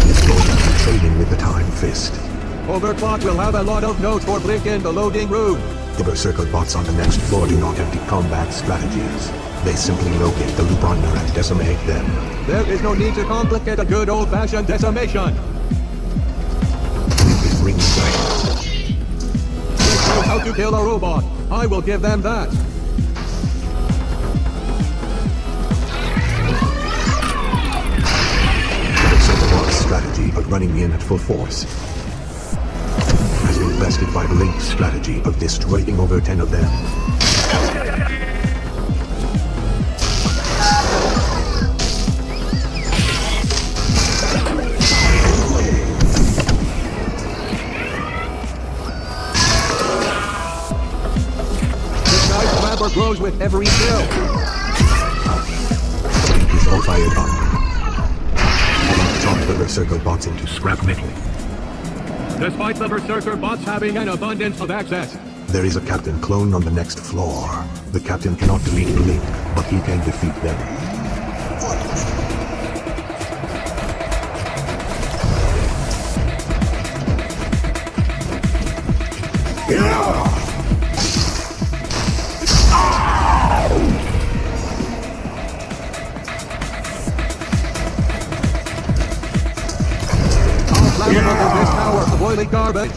Is going to be trading with the Time Fist. Overclock will have a lot of notes for Blink in the loading room. The Berserker bots on the next floor do not have the combat strategies. They simply locate the loop runner and decimate them. There is no need to complicate a good old-fashioned decimation. Blink is bringing back. Blink knows how to kill a robot. I will give them that. The Berserker bot's strategy of running in at full force has been bested by Blink's strategy of destroying over 10 of them. This nice flapper grows with every kill. Blink is all fired up. Blink chopped the Berserker bots into scrap metal. Despite the Berserker bots having an abundance of access. There is a captain clone on the next floor. The captain cannot defeat Blink, but he can defeat them. All flammable is this tower of oily garbage.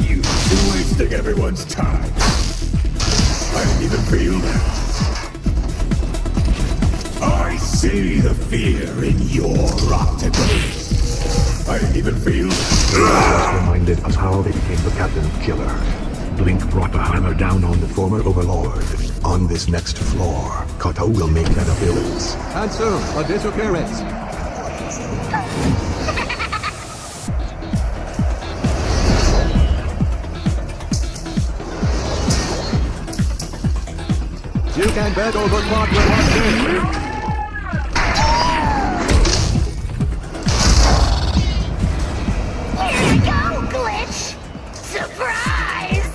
You wasting everyone's time. I didn't even feel that. I see the fear in your octopus. I didn't even feel that. Just reminded us how they became the captain killer. Blink brought the hammer down on the former overlord. On this next floor, Kato will make that appearance. And soon, a disappearance. You can bet Overclock will watch this. Here we go, Glitch! Surprise!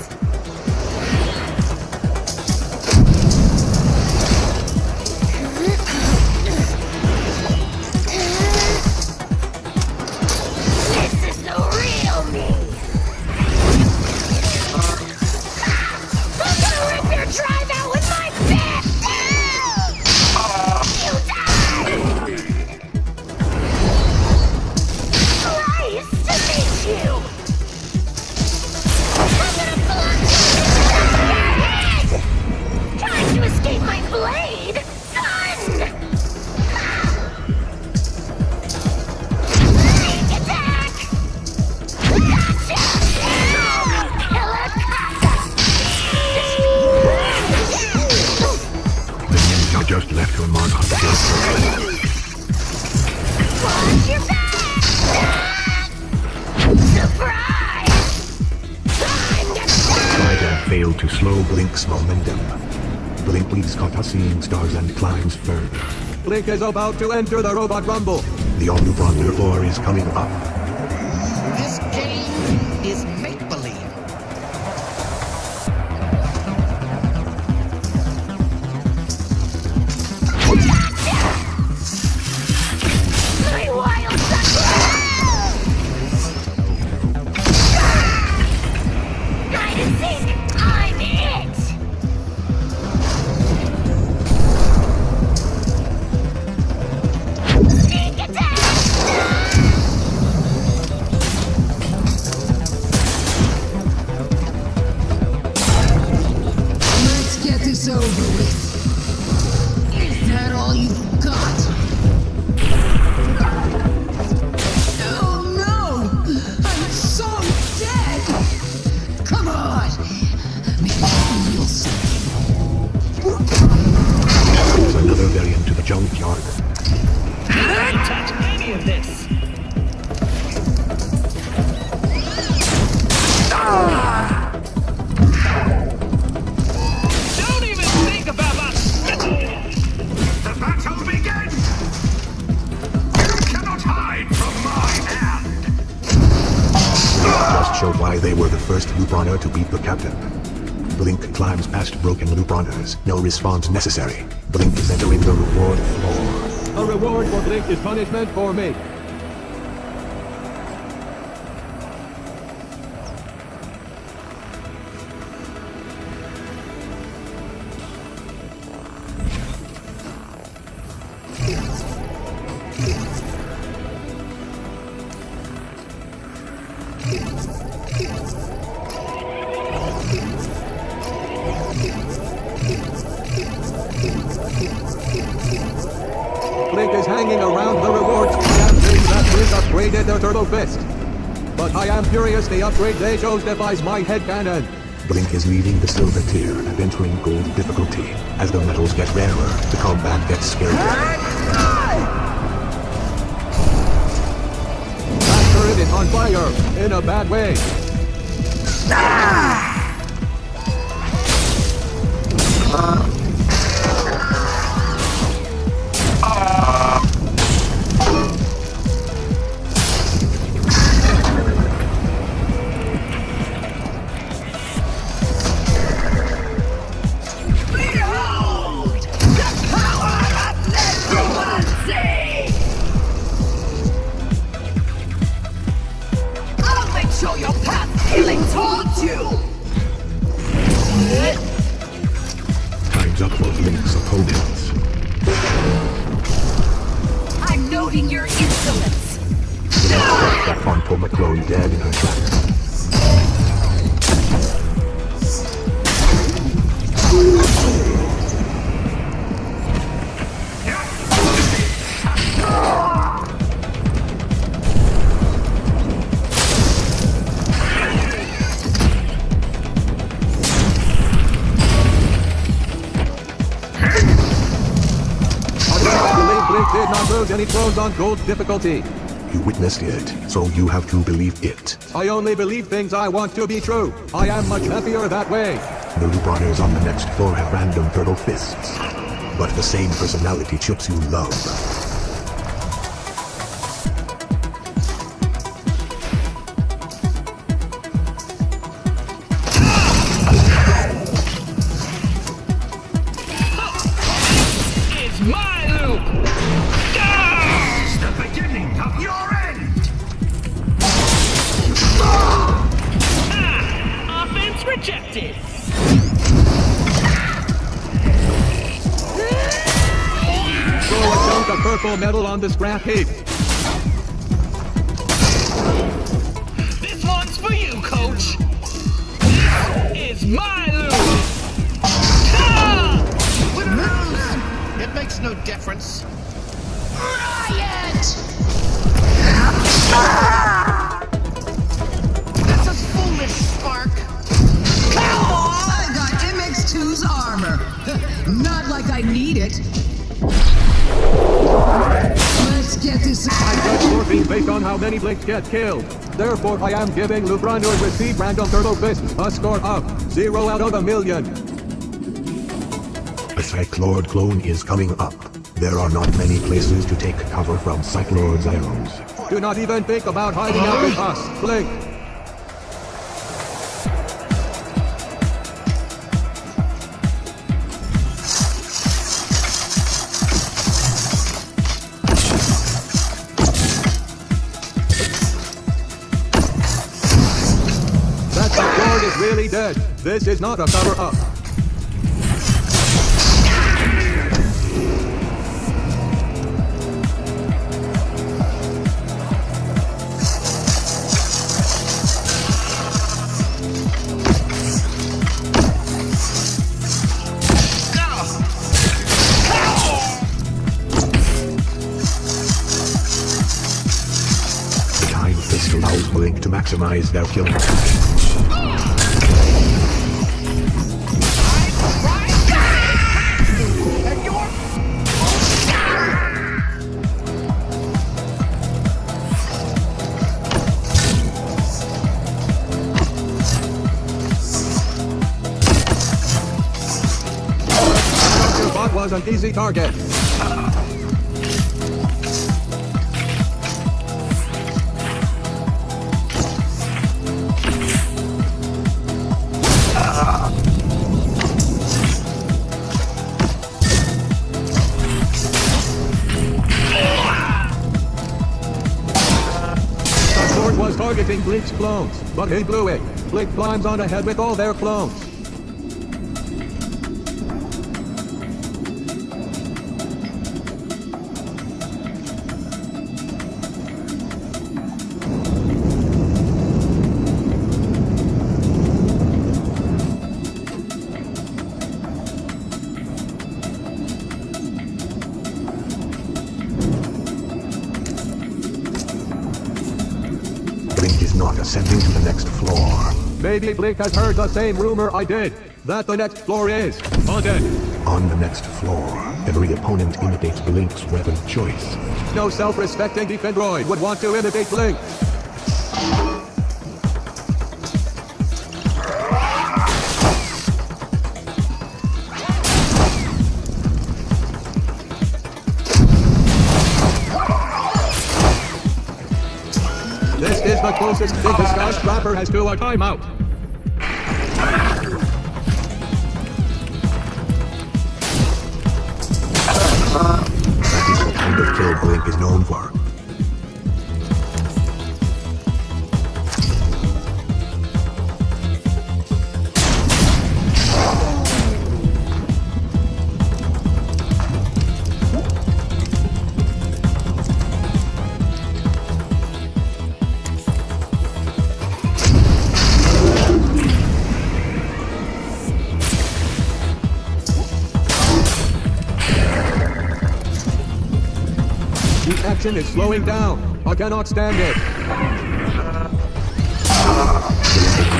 This is the real me! I'm gonna rip your drive out with my fist! failed to slow Blink's momentum. Blink leaves Cardassian stars and climbs further. Blink is about to enter the robot rumble. The Omnibron War is coming up. This game is make-believe. My wild sucker! Hide and seek! I'm it! Sneak attack! Let's get this over with. Is that all you've got? Oh no! I'm so dead! Come on! Maybe you'll see. There's another variant to the junkyard. Don't touch any of this. Don't even think about my... The battle begins! You cannot hide from my hand! Just showed why they were the first Looprunner to beat the captain. Blink climbs past broken Looprunners. No response necessary. Blink is entering the reward floor. A reward for Blink is punishment for me. Blink is hanging around the rewards campaign that Blink upgraded their Turbo Fist. But I am furious the upgrade they chose defies my headcanon. Blink is leaving the silver tier and entering gold difficulty. As the metals get rarer, the combat gets scarier. That turret is on fire, in a bad way. Behold! The power of necromancy! I'll make sure your path healing towards you! Time's up for Blink's opponents. I'm noting your insolence! Blink that on Paul McClone dead in her tracks. Blink did not lose any throws on gold difficulty. You witnessed it, so you have to believe it. I only believe things I want to be true. I am much happier that way. The Looprunners on the next floor have random turtle fists, but the same personality chips you love. It's my loop! Ah! It's the beginning of your end! Ah! Offense rejected! Throw a chunk of purple metal on the scrap heap. This one's for you, coach! This is my loop! Ah! Win or lose, it makes no difference. Riot! This is foolish, Spark. Come on! I got MX2's armor. Not like I need it. Let's get this. I judge Morphine based on how many Blinks get killed. Therefore, I am giving Loop Runner with Speed Random Turbo Fists a score of 0 out of 1,000,000. A Cyclord clone is coming up. There are not many places to take cover from Cyclord's arrows. Do not even think about hiding out with us, Blink. That Cyclord is really dead. This is not a cover-up. Allows Blink to maximize their killing. Your bot was an easy target. Was targeting Blink's clones, but he blew it. Blink climbs on ahead with all their clones. Blink is not ascending to the next floor. Maybe Blink has heard the same rumor I did, that the next floor is haunted. On the next floor, every opponent imitates Blink's weapon choice. No self-respecting Defendroid would want to imitate Blink. This is the closest Big Disguised Trapper has to a timeout. That is the kind of kill Blink is known for. The action is slowing down. I cannot stand it.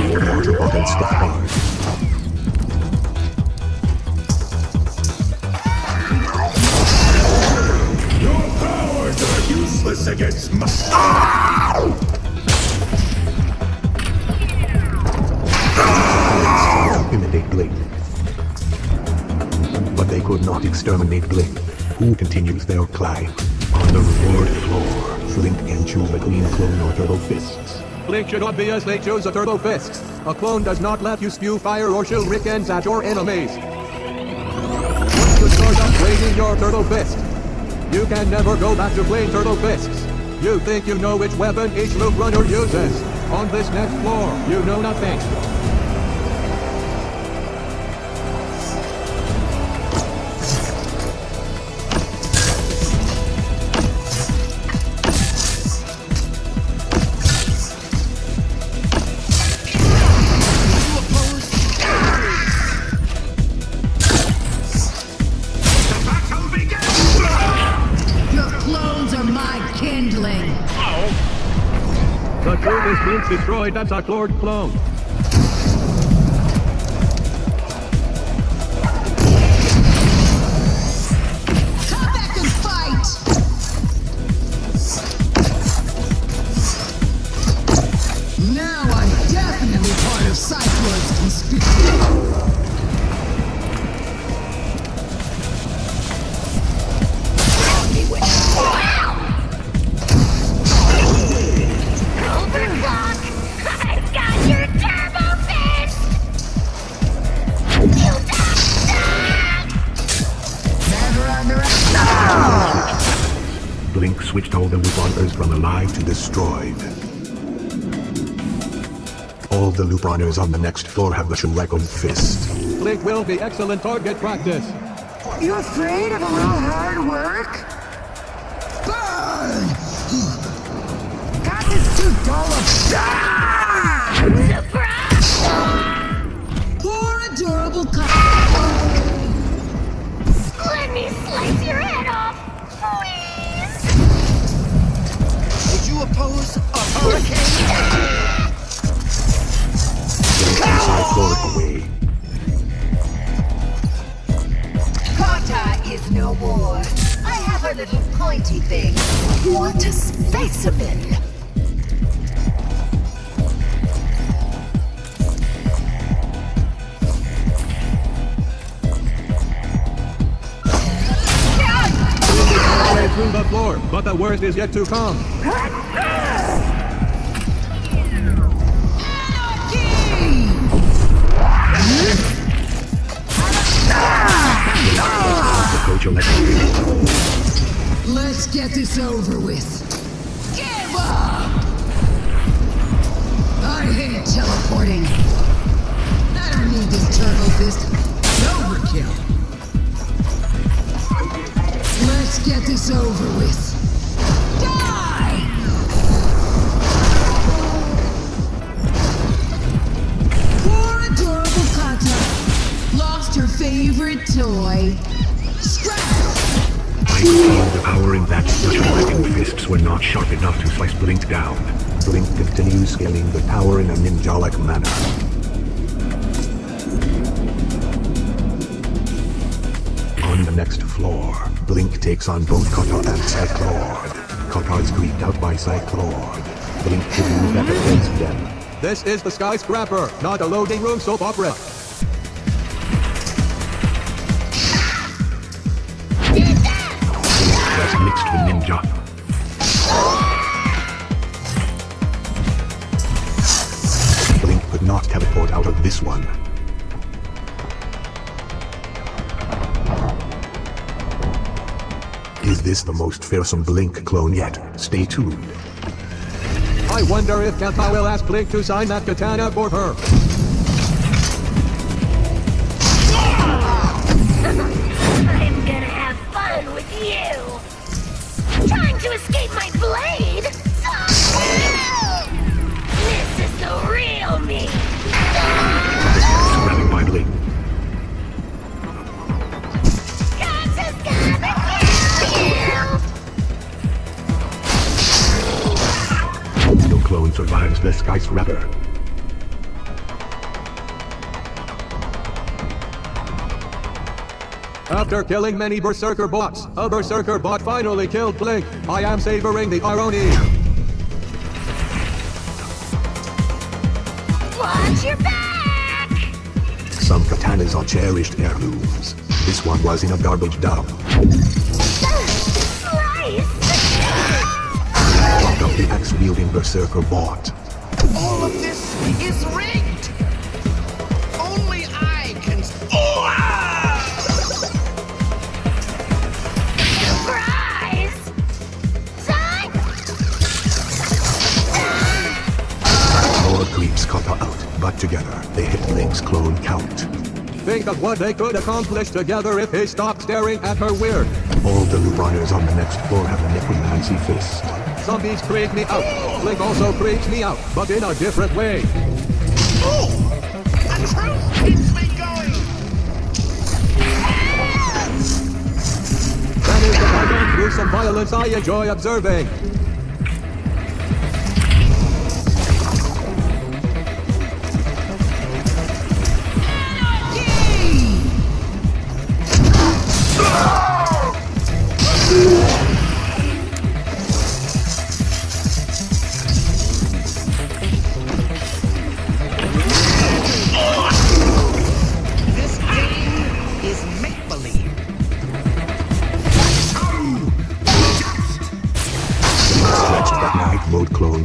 Blink water buckets the hard. Your powers are useless against my... Imitate Blink. But they could not exterminate Blink, who continues their climb. On the reward floor, Blink can choose between clone or turtle fists. Blink should obviously choose a Turbo Fist. A clone does not let you spew fire or shurikens at your enemies. Once you start upgrading your Turbo Fist, you can never go back to playing Turbo Fists. You think you know which weapon each Loop Runner uses. On this next floor, you know nothing. The truth is Blink's destroyed, that's our Lord clone. Come back and fight! Overclock! I've got your turbo fist! You die! Never underestimate. Blink switched all the Luproners from alive to destroyed. All the Luproners on the next floor have the Shuriken Fist. Blink will be excellent target practice. You afraid of a little hard work? Burn! God, this too dull of Surprise! poor adorable Let me slice your head off, please! Would you oppose a hurricane? Blink inside floor away. Kata is no more. I have a little pointy thing. Want a specimen? Way through the floor, but the worst is yet to come. The coach elected. Let's get this over with. Give up! I hate teleporting. I don't need this turbo fist. Overkill. Let's get this over with. Die! Poor adorable Kata lost her favorite toy. Scrap! I feel the power in that Shuriken Fists were not sharp enough to slice Blink down. Blink continues scaling the tower in a ninja-like manner. On the next floor, Blink takes on both Kata and Cyclord. Kata is creeped out by Cyclord. Blink to do better against them. This is the skyscraper, not a loading room soap opera. Blink has mixed with ninja. Blink could not teleport out of this one. Is this the most fearsome Blink clone yet? Stay tuned. I wonder if Kata will ask Blink to sign that katana for her. I'm gonna have fun with you! Trying to escape my blade? This is the real me! Surrounded by Blink. Kata's gonna kill you! No clone survives the skyscraper. After killing many Berserker bots, a Berserker bot finally killed Blink. I am savoring the irony. Watch your back! Some katanas are cherished heirlooms. This one was in a garbage dump. Slice! Fucked up the axe-wielding Berserker bot. All of this is rigged! Only I can... Surprise! Son! Power creeps Kata out, but together they hit Blink's clone count. Think of what they could accomplish together if he stopped staring at her weird. All the Luproners on the next floor have a necromancy fist. Zombies creep me out. Blink also creeps me out, but in a different way. Ooh! A truth keeps me going! That is the kind of gruesome violence I enjoy observing.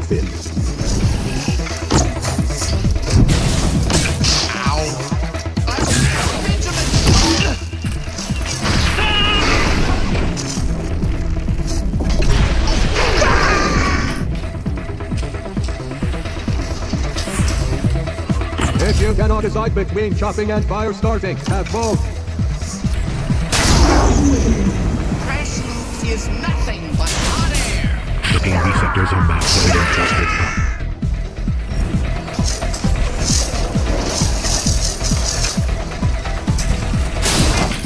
thin. If you cannot decide between chopping and fire starting, have both. Crash Loop is nothing but hot air. The AV sectors are mapped so we don't trust it.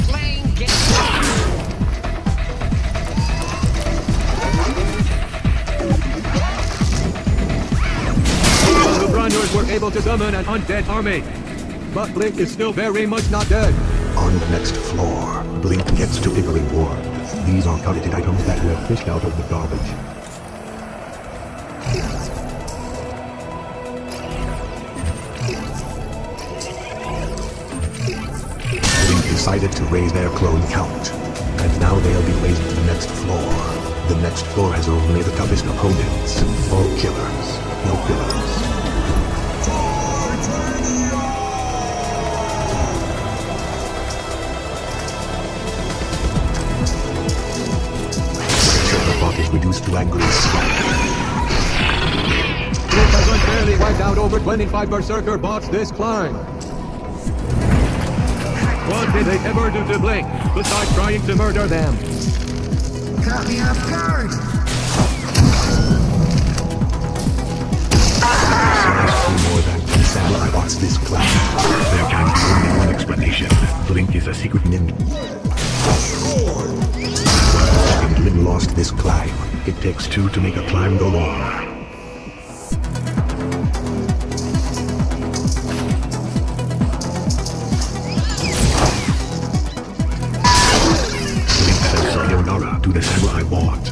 Playing games. The runners were able to summon an undead army. But Blink is still very much not dead. On the next floor, Blink gets to pick a reward. These are coveted items that were fished out of the garbage. Blink decided to raise their clone count, and now they'll be raised to the next floor. The next floor has only the toughest opponents. All killers, no fillers. The bot is reduced to angry sweat. Blink has unfairly wiped out over 25 Berserker bots this climb. What did they ever do to Blink, besides trying to murder them? Caught me off guard. More than 10 samurai bots this climb. There can be only one explanation. Blink is a secret ninja. And Lin lost this climb. It takes two to make a climb go on. Blink says sayonara to the samurai bot.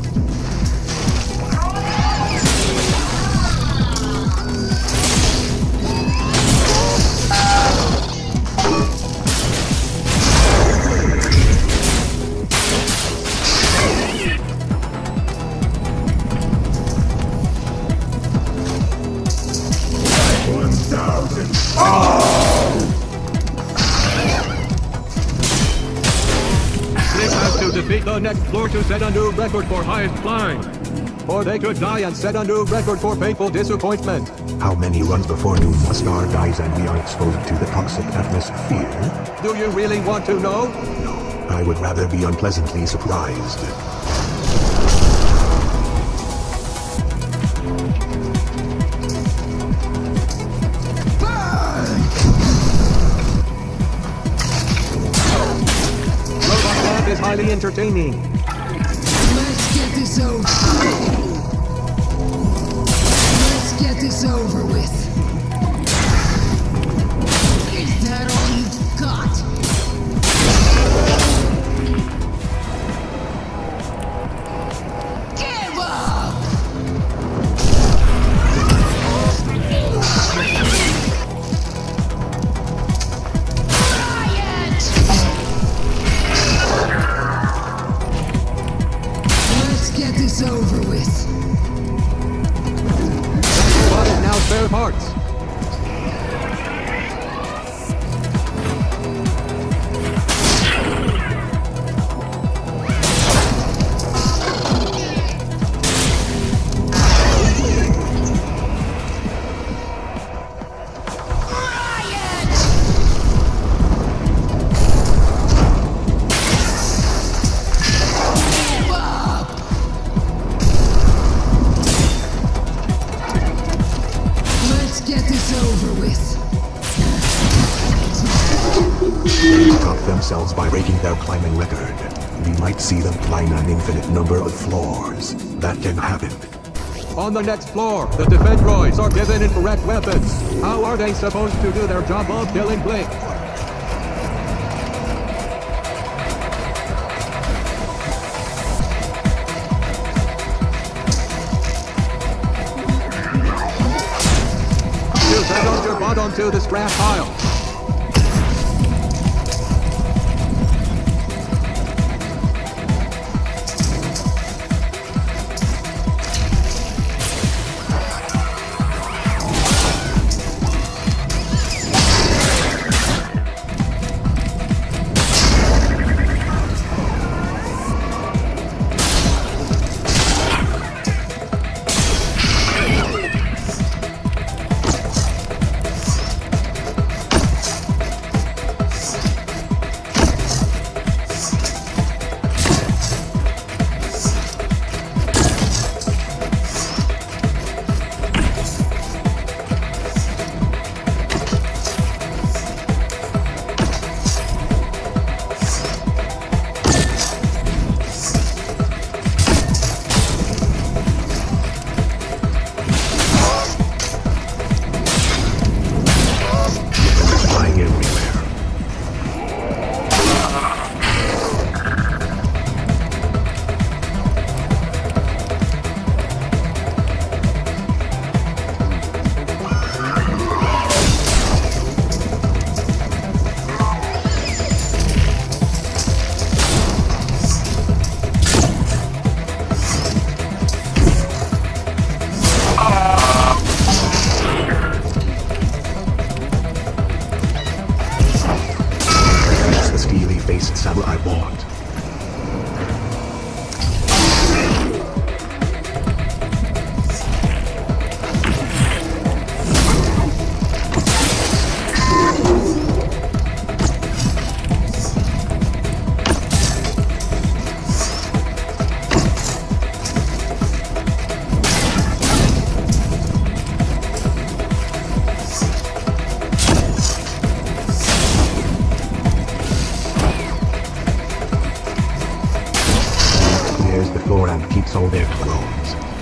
Blink has to defeat the next floor to set a new record for highest climb. Or they could die and set a new record for painful disappointment. How many runs before New Star dies and we are exposed to the toxic atmosphere? Do you really want to know? No, I would rather be unpleasantly surprised. Robot Bob is highly entertaining. Let's get this over. Let's get this over with. Is that all you've got? Give up! Let's get this over with. Robot is now spare parts. Give up! Let's get this over with. They top themselves by breaking their climbing record. We might see them climb an infinite number of floors. That can happen. On the next floor, the defense droids are given incorrect weapons. How are they supposed to do their job of killing Blink? You send on your bot onto the scrap pile.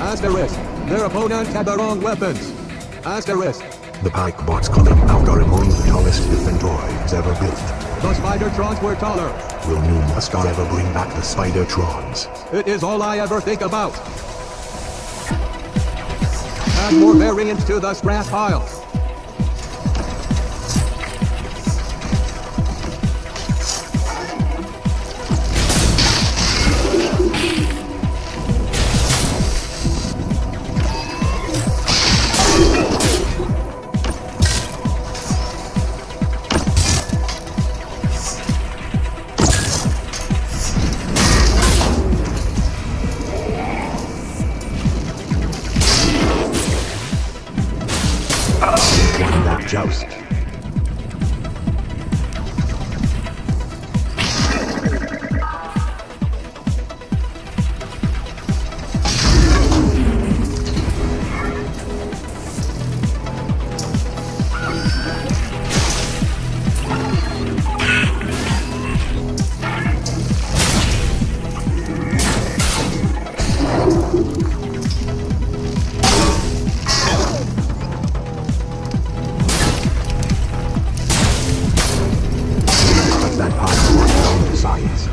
Asterisk. Their opponents had their own weapons. Asterisk. The pike bots coming out are among the tallest Defendroids ever built. The Spider-Trons were taller. Will New Mustar ever bring back the Spider-Trons? It is all I ever think about. Add more variants to the scrap pile. Won that joust. That pike bot down to science.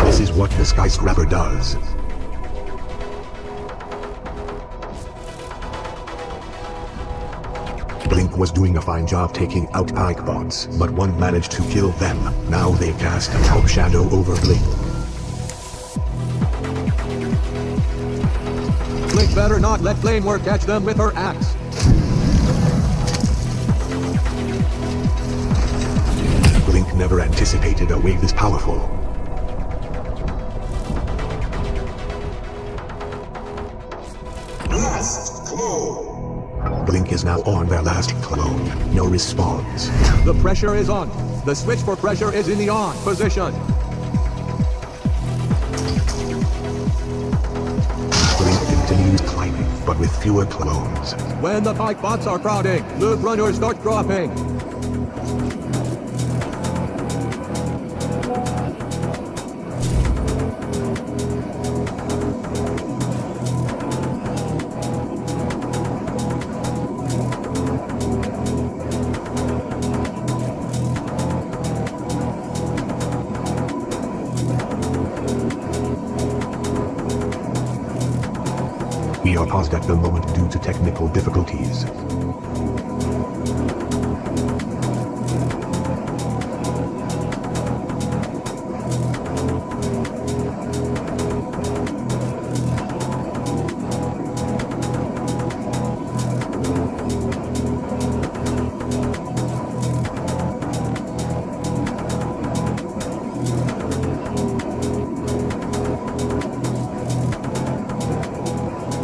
This is what the skyscraper does. Blink was doing a fine job taking out pike bots, but one managed to kill them. Now they cast a dark shadow over Blink. Blink better not let Flameware catch them with her axe. Blink never anticipated a wave this powerful. Blink is now on their last clone. No response. The pressure is on. The switch for pressure is in the on position. Blink continues climbing, but with fewer clones. When the pike bots are crowding, loot runners start dropping. We are paused at the moment due to technical difficulties.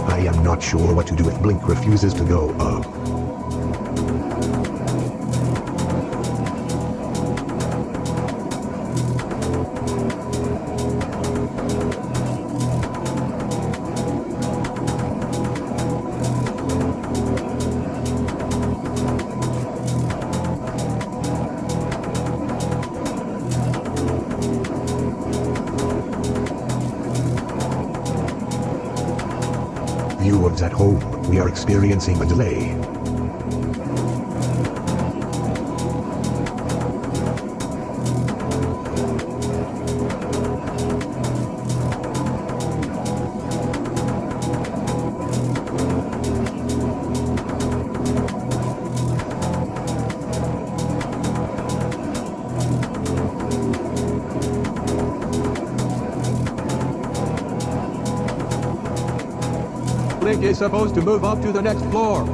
I am not sure what to do if Blink refuses to go up. Viewers at home, we are experiencing a delay. Blink is supposed to move up to the next floor.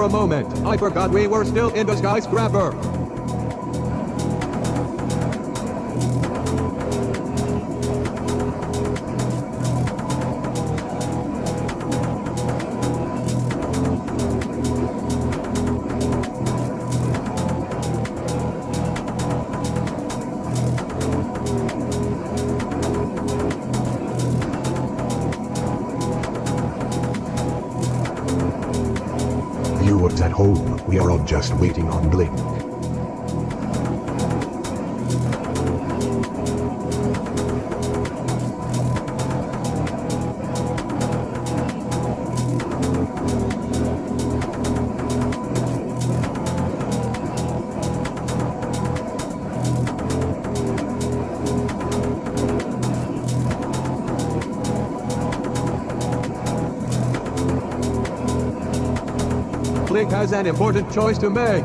for a moment. I forgot we were still in the skyscraper. Viewers at home, we are all just waiting on Blink. Blink has an important choice to make.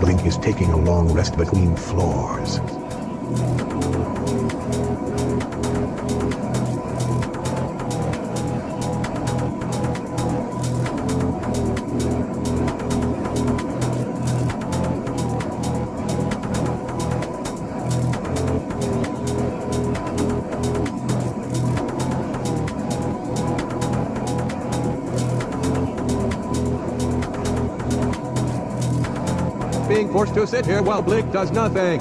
Blink is taking a long rest between floors. Being forced to sit here while Blink does nothing.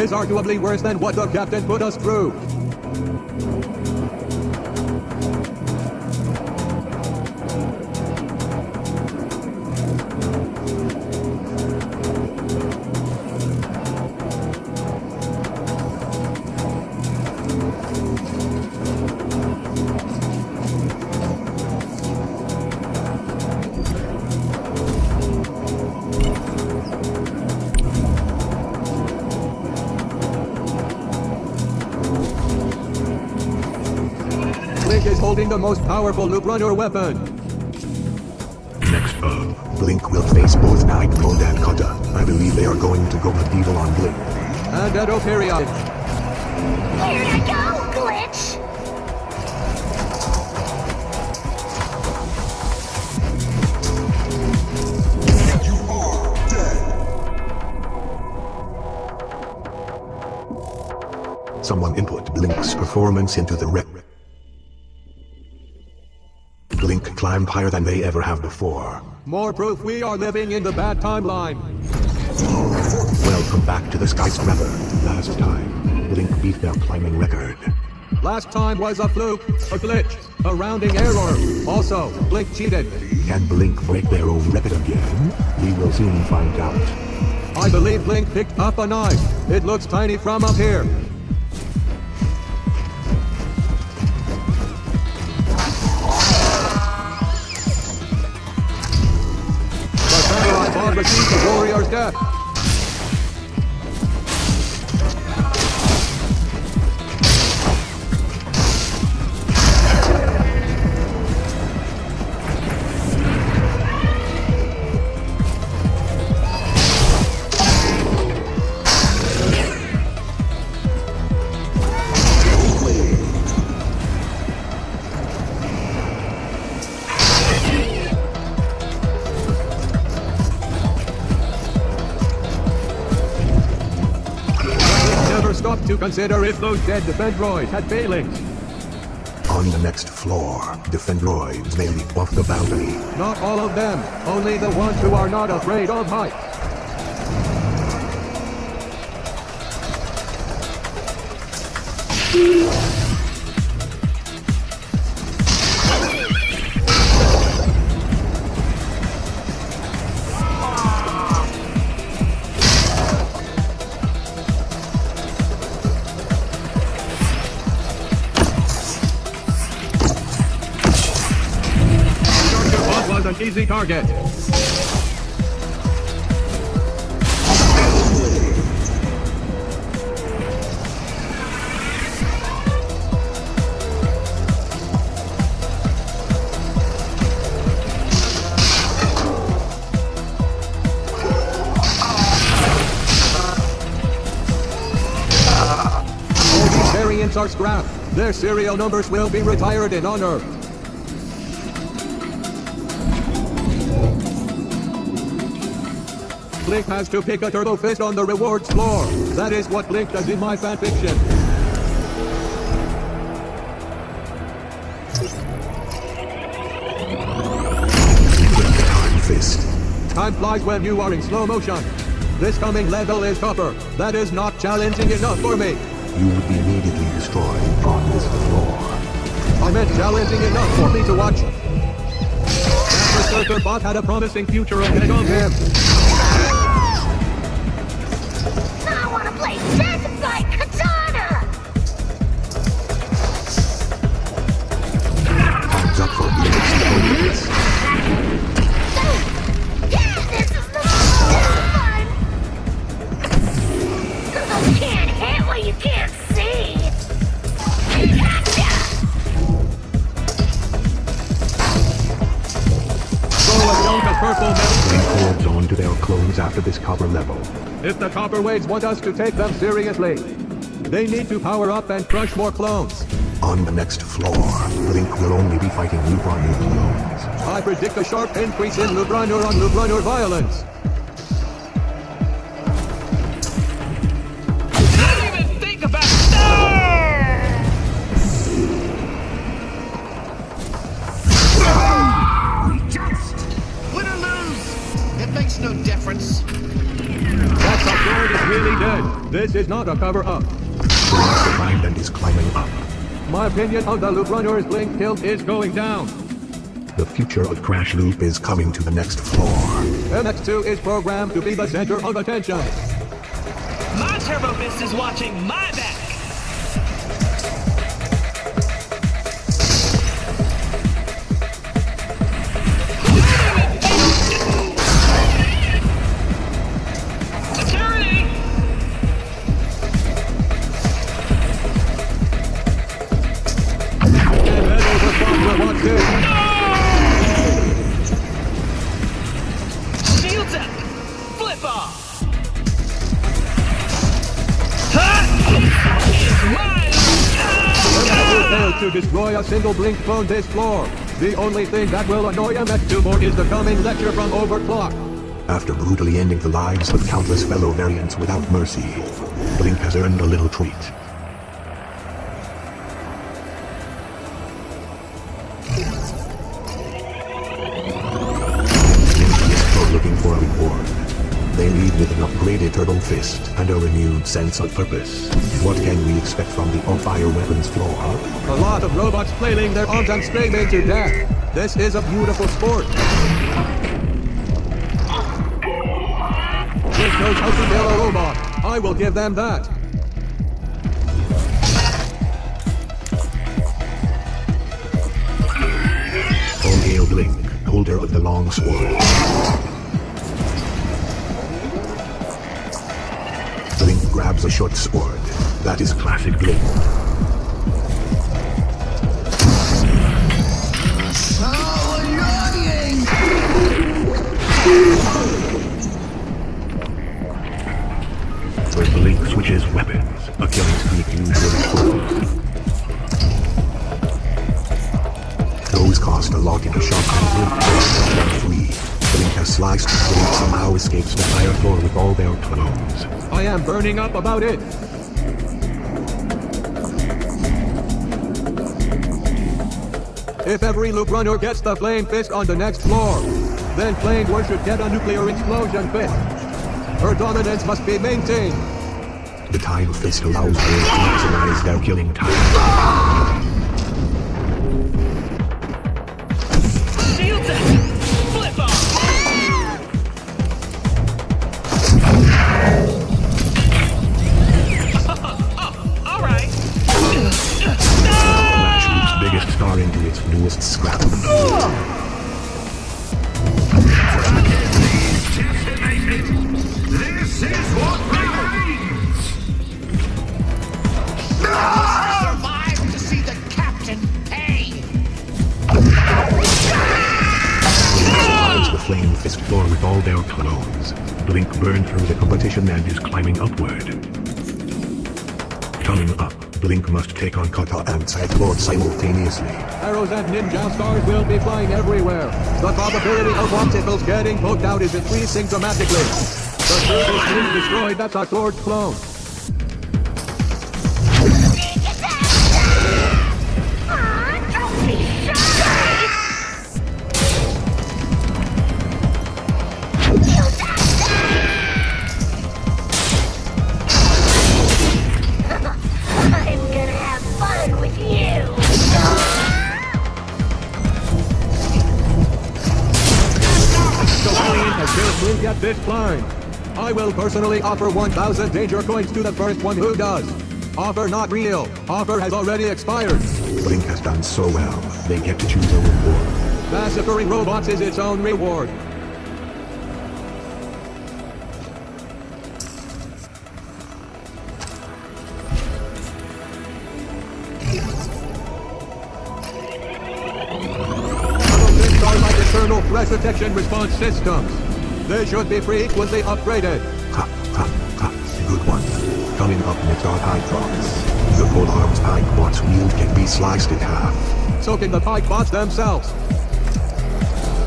is arguably worse than what the captain put us through. Blink is holding the most powerful loop runner weapon. Next up, Blink will face both Night Mode and Kata. I believe they are going to go medieval on Blink. And Edo period. Here you go, Glitch! Someone input Blink's performance into the rep. Blink climbed higher than they ever have before. More proof we are living in the bad timeline. Welcome back to the skyscraper. Last time, Blink beat their climbing record. Last time was a fluke, a glitch, a rounding error. Also, Blink cheated. Can Blink break their own record again? We will soon find out. I believe Blink picked up a knife. It looks tiny from up here. The samurai bond received the warrior's death. Stop to consider if those dead Defendroids had failings. On the next floor, Defendroids may leap off the balcony. Not all of them, only the ones who are not afraid of heights. Was an easy target. All these variants are scrapped. Their serial numbers will be retired in honor. Blink has to pick a turbo fist on the rewards floor. That is what Blink does in my fanfiction. Time fist. Time flies when you are in slow motion. This coming level is tougher. That is not challenging enough for me. You would be immediately destroyed on this floor. I meant challenging enough for me to watch. That Berserker bot had a promising future ahead of him. I wanna play Death by Katana! Hands up for Blink's. Yeah, this is the most fun! You can't hit what you can't see! Gotcha! Throw a chunk of purple metal. Blink holds on to their clones after this copper level. If the Copperweights want us to take them seriously, they need to power up and crush more clones. On the next floor, Blink will only be fighting Lubranu clones. I predict a sharp increase in Lubranu on Lubranu violence. Don't even think about Win or lose, it makes no difference. That's a Lord is really dead. This is not a cover-up. Blink survived and is climbing up. My opinion of the Loop Runner's Blink tilt is going down. The future of Crash Loop is coming to the next floor. MX2 is programmed to be the center of attention. My turbo fist is watching my back. Security! And head over front, watch this. Shields up! Flip off! Failed to destroy a single blink from this floor. The only thing that will annoy MX2 more is the coming lecture from Overclock. After brutally ending the lives of countless fellow variants without mercy, Blink has earned a little treat. Blink is still looking for a reward. They leave with an upgraded turtle fist and a renewed sense of purpose. What can we expect from the on-fire weapons floor? A lot of robots flailing their arms and screaming to death. This is a beautiful sport. This knows how to kill a robot. I will give them that. All hail Blink, holder of the long sword. Blink grabs a short sword. That is classic Blink. So annoying! Where Blink switches weapons, a killing streak usually follows. Those cost a lot in a shot and Blink is free. Blink has sliced, Blink somehow escapes the fire floor with all their clones. I am burning up about it. If every Loop Runner gets the Flame Fist on the next floor, then Flame War should get a nuclear explosion fist. Her dominance must be maintained. The Time Fist allows them to maximize their killing time. Shields up! Flip off! Alright. Flash Loop's biggest star into its newest scrap. This is what remains! Survive to see the captain pay! Survives the Flame Fist floor with all their clones. Blink burned through the competition and is climbing upward. Coming up, Blink must take on Kata and Cyclone simultaneously. Arrows and ninja stars will be flying everywhere. The probability of obstacles getting poked out is increasing dramatically. The surface is destroyed, that's a Lord's clone. Aw, don't be shy! I'm gonna have fun with you! So Alien has just moved at this climb. I will personally offer 1,000 danger coins to the first one who does. Offer not real. Offer has already expired. Blink has done so well, they get to choose a reward. Massacring robots is its own reward. These are like internal threat detection response systems. They should be frequently upgraded. Ha, ha, ha, good one. Coming up next are Hydrox. The Polar's pike bot's wheel can be sliced in half. So can the pike bots themselves.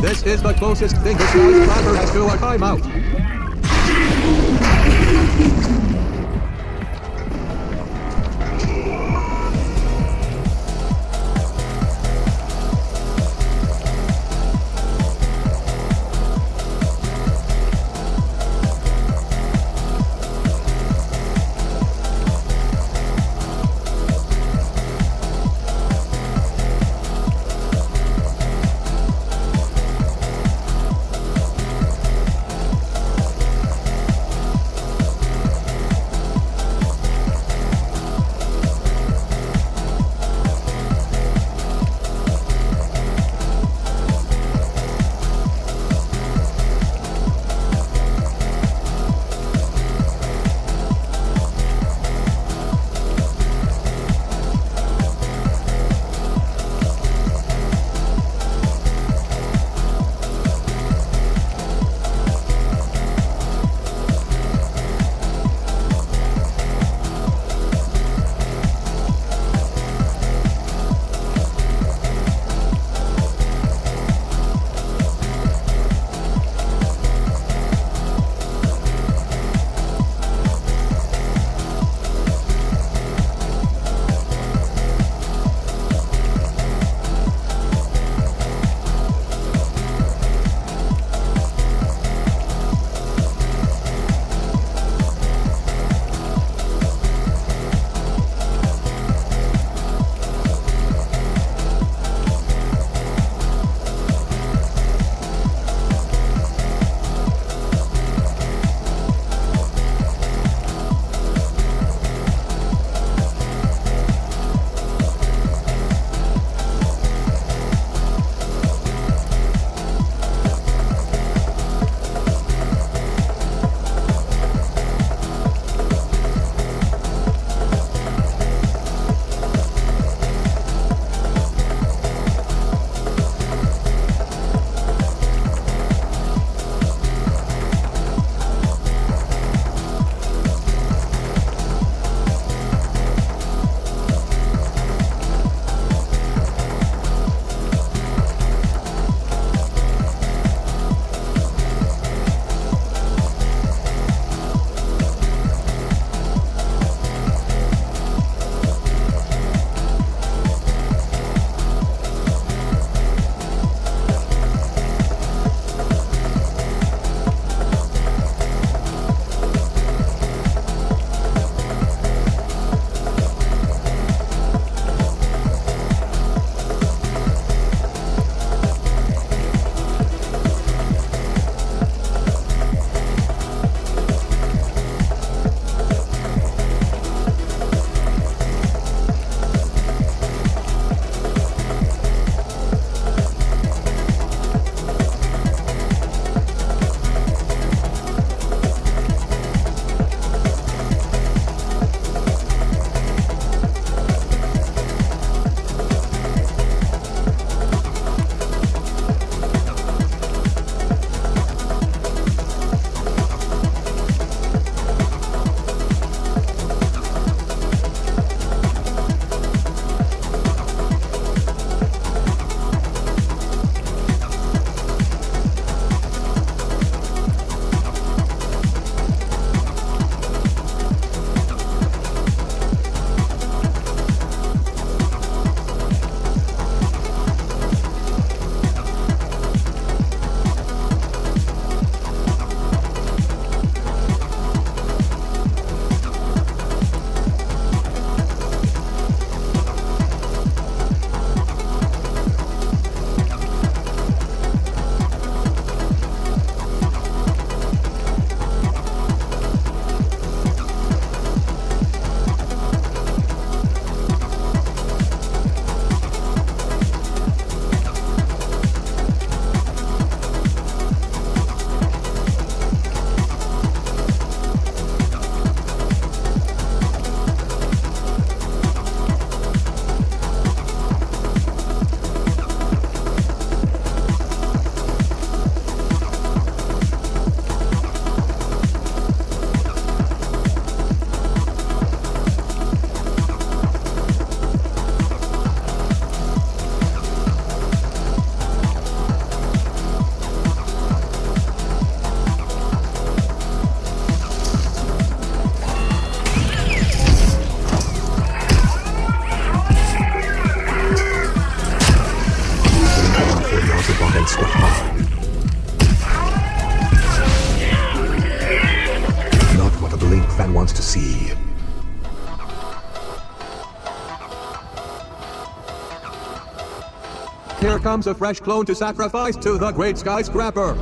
This is the closest thing this guy's trapper has to a timeout. the bot and struck hard. Not what a Blink fan wants to see. Here comes a fresh clone to sacrifice to the great skyscraper.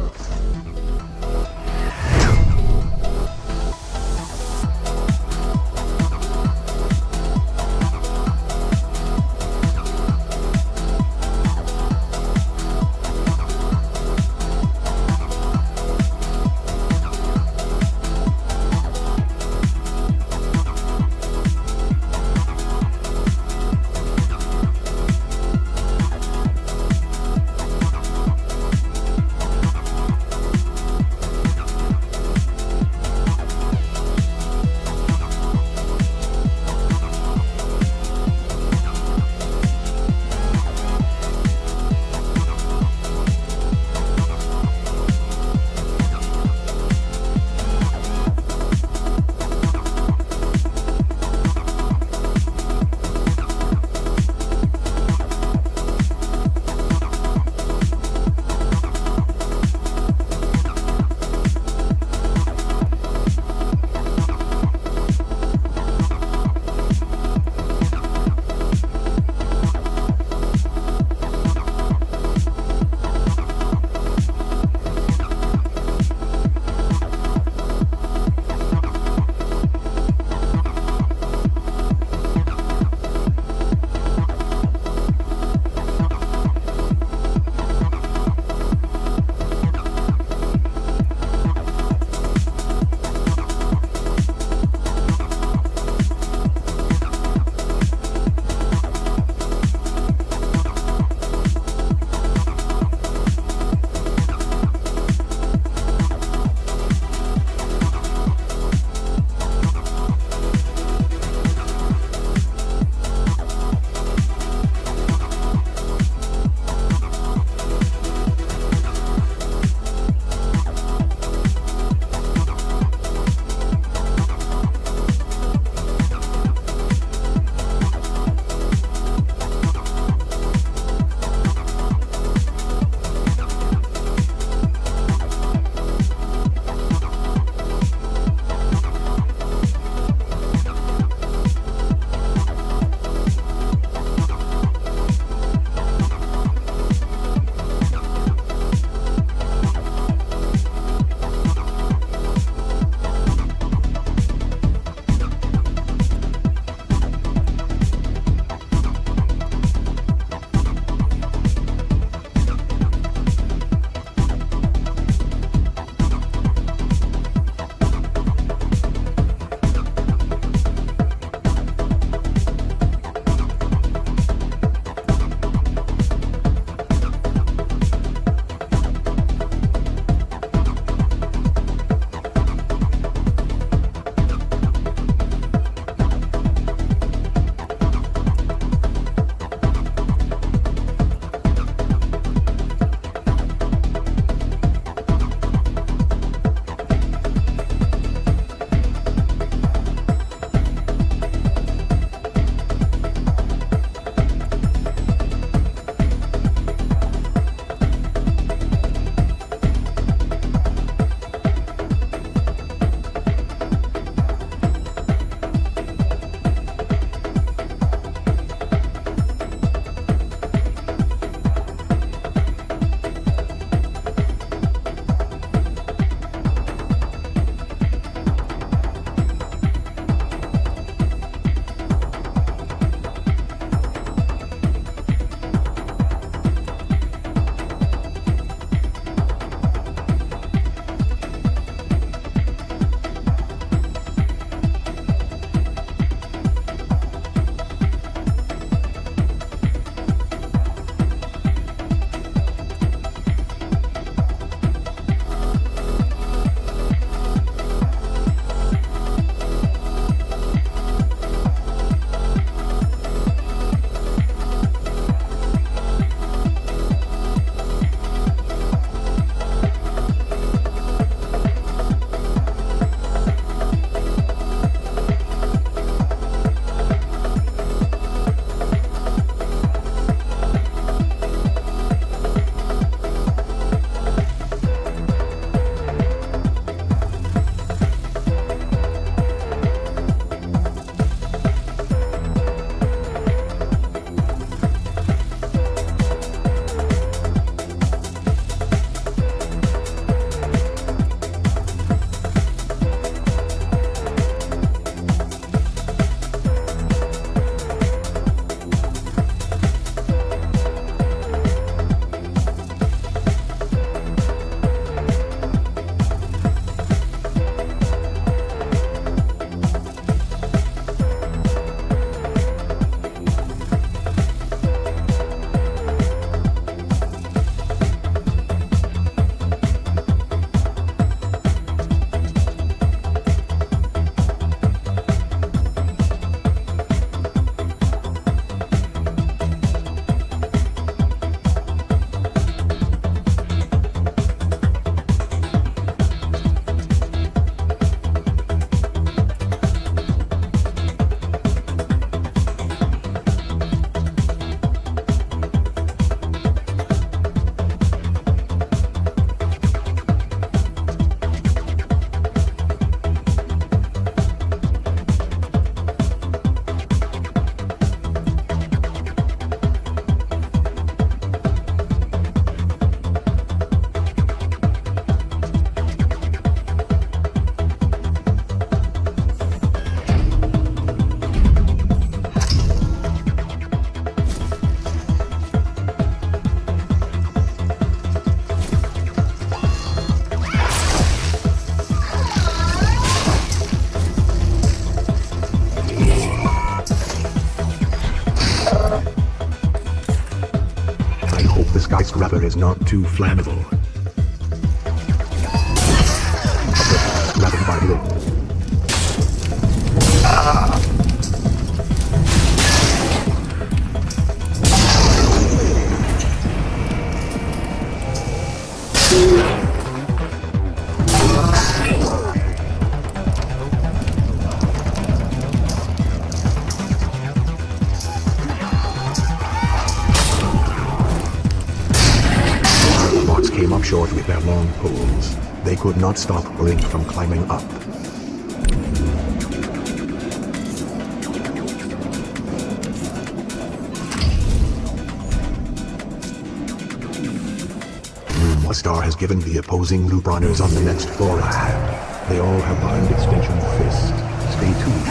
armor is not too flammable. Grabbing by Blink. Bots came up short with their long poles. They could not stop Blink from climbing up. Star has given the opposing loop runners on the next floor a hand. They all have behind extension fist. Stay tuned.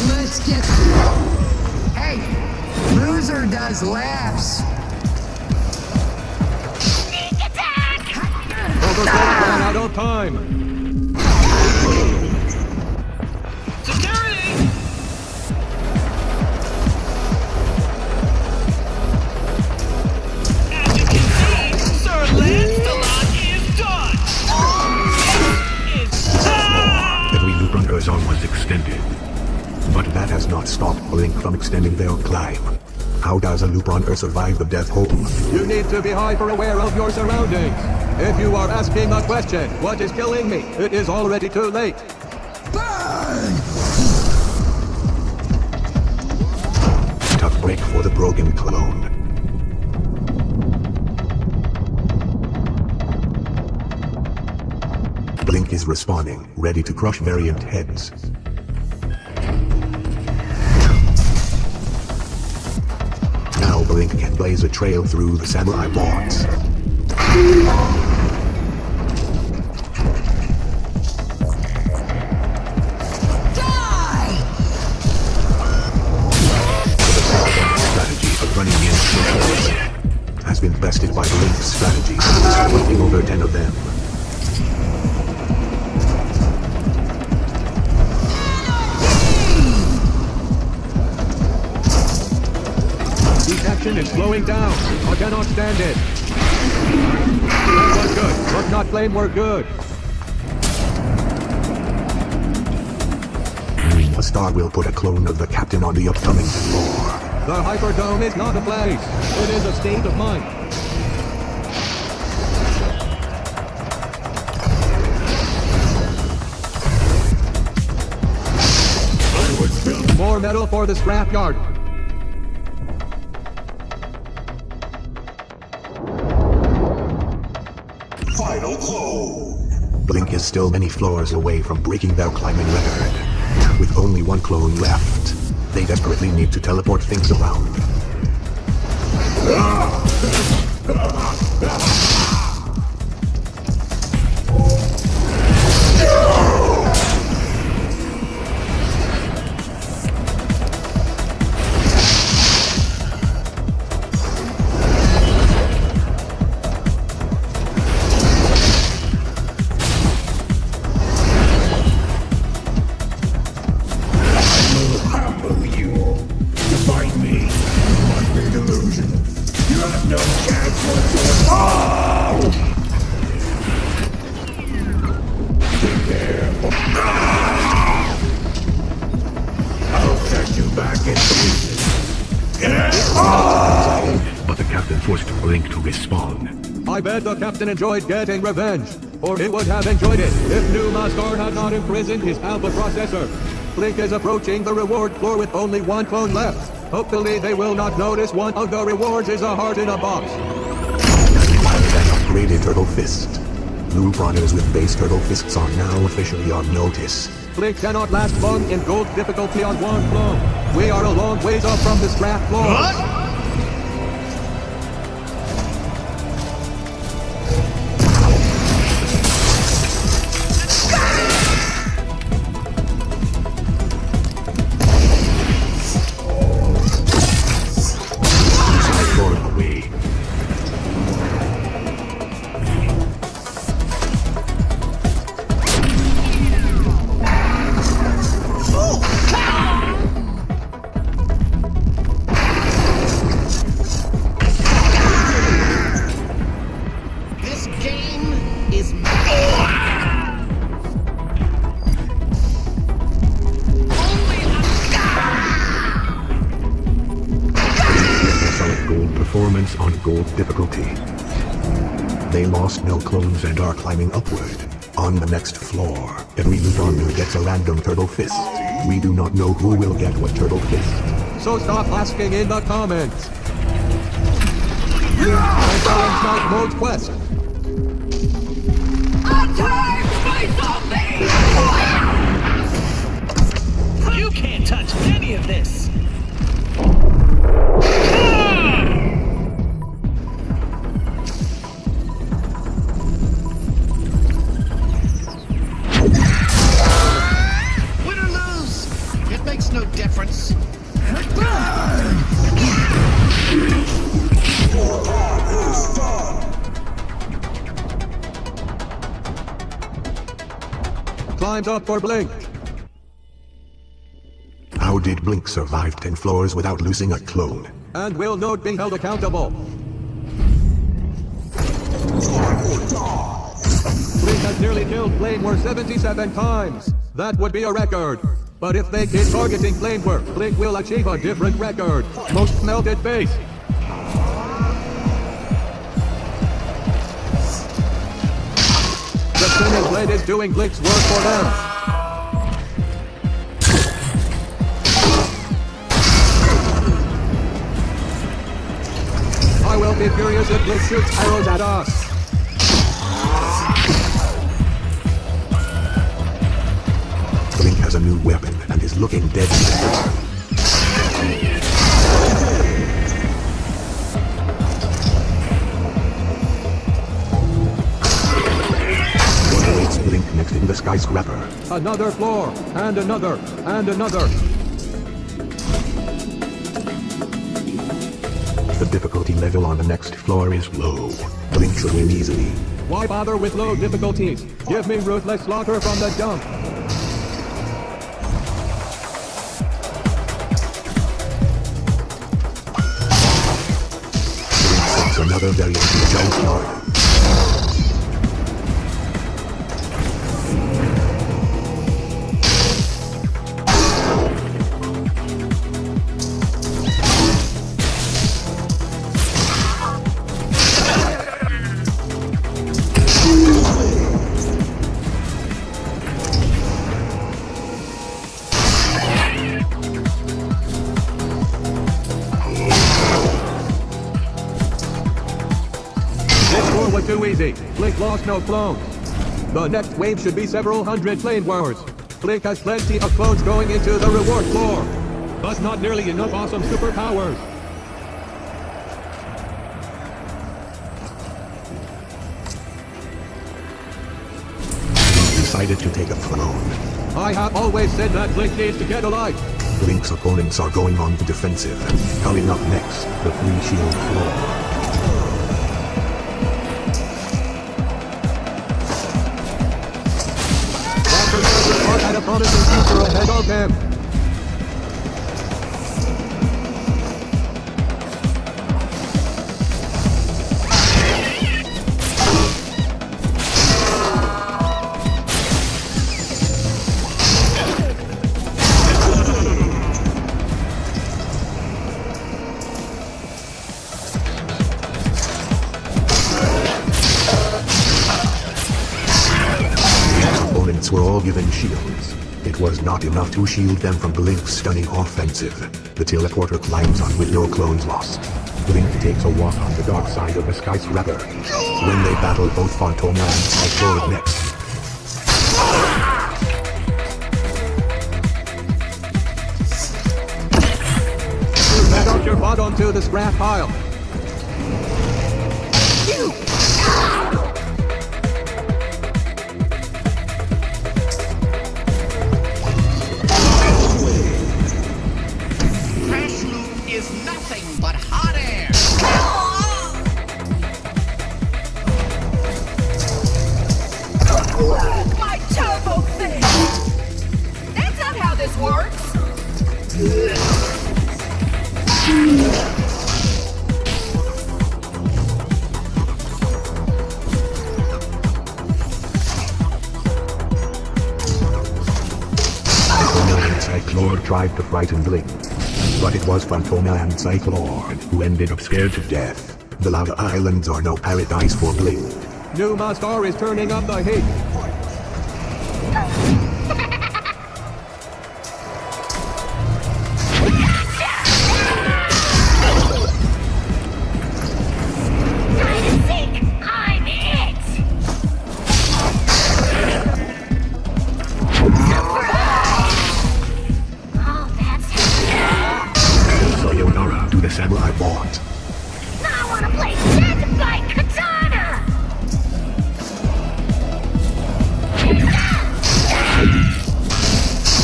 Let's get... Hey! Loser does laps! Sneak attack! Overflow ran out of time. Security! As you can see, Sir Lancelot is done! This is time! Every loop runner is almost extended. But that has not stopped Blink from extending their climb. How does a loop runner survive the death hole? You need to be hyper-aware of your surroundings. If you are asking a question, what is killing me? It is already too late. Tough break for the broken clone. Blink is respawning, ready to crush variant heads. Now Blink can blaze a trail through the samurai bots. Strategy of running in has been bested by Blink's strategy, destroying over 10 of them. Detection is slowing down. I cannot stand it. That was good. Let's not claim we're good. A star will put a clone of the captain on the upcoming floor. The Hyperdome is not a place. It is a state of mind. More metal for the scrapyard. Final clone. Blink is still many floors away from breaking their climbing record. With only one clone left, they desperately need to teleport things around. But the captain forced Blink to respawn. I bet the captain enjoyed getting revenge, or he would have enjoyed it if New Master had not imprisoned his alpha processor. Blink is approaching the reward floor with only one clone left. Hopefully they will not notice one of the rewards is a heart in a box. Upgraded Turtle Fist. Loop runners with base Turtle Fists are now officially on notice. Blink cannot last long in gold difficulty on one clone. We are a long ways off from the scrap floors. Climbs on gold difficulty. They lost no clones and are climbing upward. On the next floor, every Lutoner gets a random turtle fist. We do not know who will get what turtle fist. So stop asking in the comments. Entering Night Mode's quest. You can't touch any of this! Win or lose, it makes no difference. Climbs up for Blink. How did Blink survive 10 floors without losing a clone? And will not be held accountable. Blink has nearly killed Flameware 77 times. That would be a record. But if they keep targeting Flameware, Blink will achieve a different record. Most melted face. The spinning blade is doing Blink's work for them. I will be furious if Blink shoots arrows at us. Blink has a new weapon and is looking deadly. What awaits Blink next in the skyscraper? Another floor, and another, and another. The difficulty level on the next floor is low. Blink should win easily. Why bother with low difficulties? Give me ruthless slaughter from the jump. It's another very easy junkyard. This floor was too easy. Blink lost no clones. The next wave should be several hundred Flamewarers. Blink has plenty of clones going into the reward floor, but not nearly enough awesome superpowers. Decided to take a throne. I have always said that Blink needs to get a life. Blink's opponents are going on the defensive. Coming up next, the free shield floor. Had a promising future ahead of him. Opponents were all given shields. It was not enough to shield them from Blink's stunning offensive. The teleporter climbs on with no clones lost. Blink takes a walk on the dark side of the skyscraper. When they battle both Phantoma and Cyclone next. Head out your butt onto the scrap pile. Crash loop is nothing but hot air. My turbo thing! That's not how this works! Phantoma and Cyclone tried to frighten Blink, but it was Phantoma and Cyclone who ended up scared to death. The lava islands are no paradise for Blink. New Master is turning up the heat. Hide and seek! I'm it! Oh, that's Sayonara to the samurai bot. I wanna play Dead by Katana!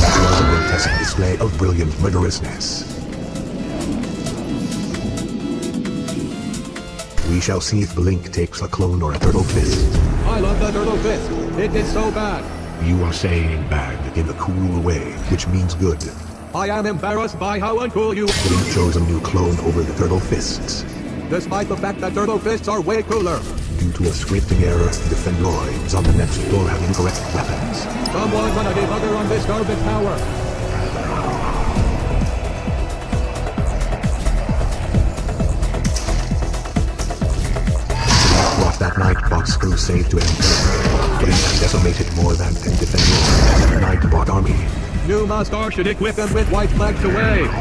That was a grotesque display of brilliant murderousness. We shall see if Blink takes a clone or a turtle fist. I love the turtle fist. It is so bad. You are saying bad in a cool way, which means good. I am embarrassed by how uncool you are. Blink chose a new clone over the turtle fists. Despite the fact that turtle fists are way cooler. Due to a scripting error, the Fendroids on the next floor have incorrect weapons. Someone wanna debugger on this garbage tower. Brought that Nightbot screw save to end. Blink has decimated more than 10 Defendroids and the Nightbot army. New Master should equip them with white flags to wave.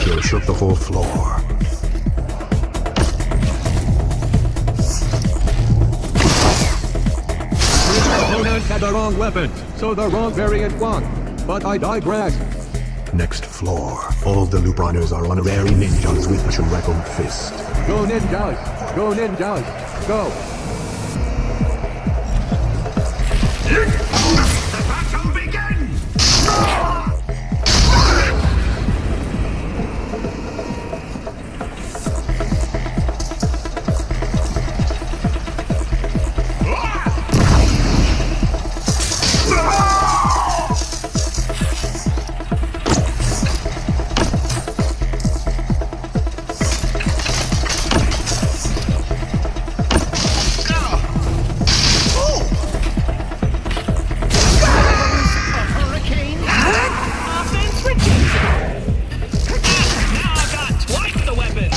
Kill shook the whole floor. Opponents had the wrong weapon, so the wrong variant won. But I digress. Next floor. All the loop runners are honorary ninjas with a Shureko fist. Go ninjas! Go ninjas! Go! The battle begins! Offense rejected. Now I've got twice the weapon.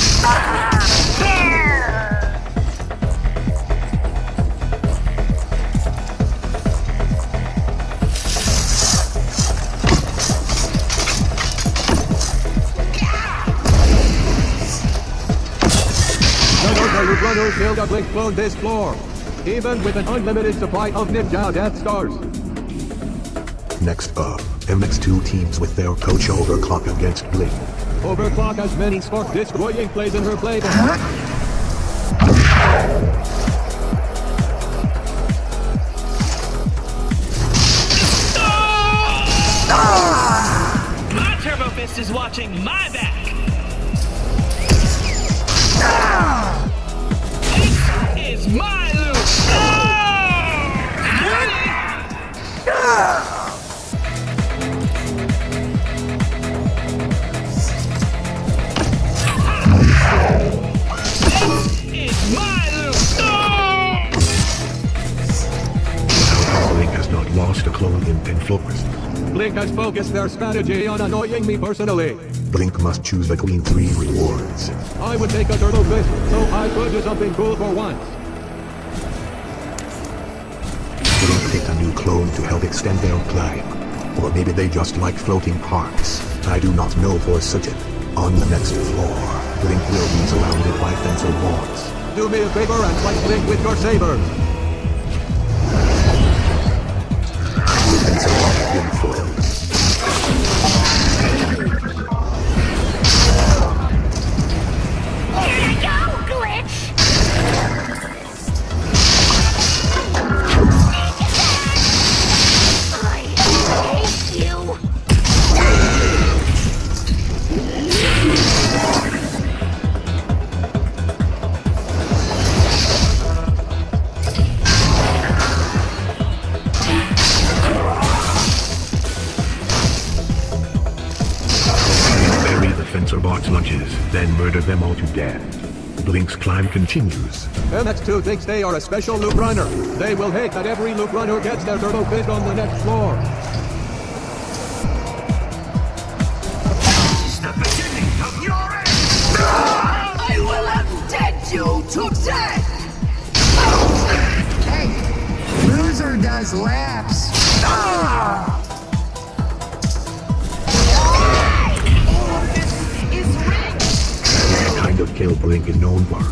None of the loop runners killed a Blink clone this floor. Even with an unlimited supply of ninja Death Stars. Next up, MX2 teams with their coach Overclock against Blink. Overclock has many spark destroying plays in her playbook. My Turbo Fist is watching my back. This is my loot. This is my loot. Blink has not lost a clone in 10 floors. Blink has focused their strategy on annoying me personally. Blink must choose between 3 rewards. I would take a turtle fist, so I could do something cool for once. Blink picked a new clone to help extend their climb. Or maybe they just like floating parks. I do not know for certain. On the next floor, Blink will be surrounded by fencer bots. Do me a favor and fight Blink with your sabers. Fencer bot been foiled. Here you go, Glitch! I hate you! robots' lunches, then murder them all to death. Blink's climb continues. MX2 thinks they are a special loop runner. They will hate that every loop runner gets their turbo fit on the next floor. This is the beginning of your end! I will undead you to death! Hey, loser does laps. All of this is rigged! The kind of kill Blink is known for.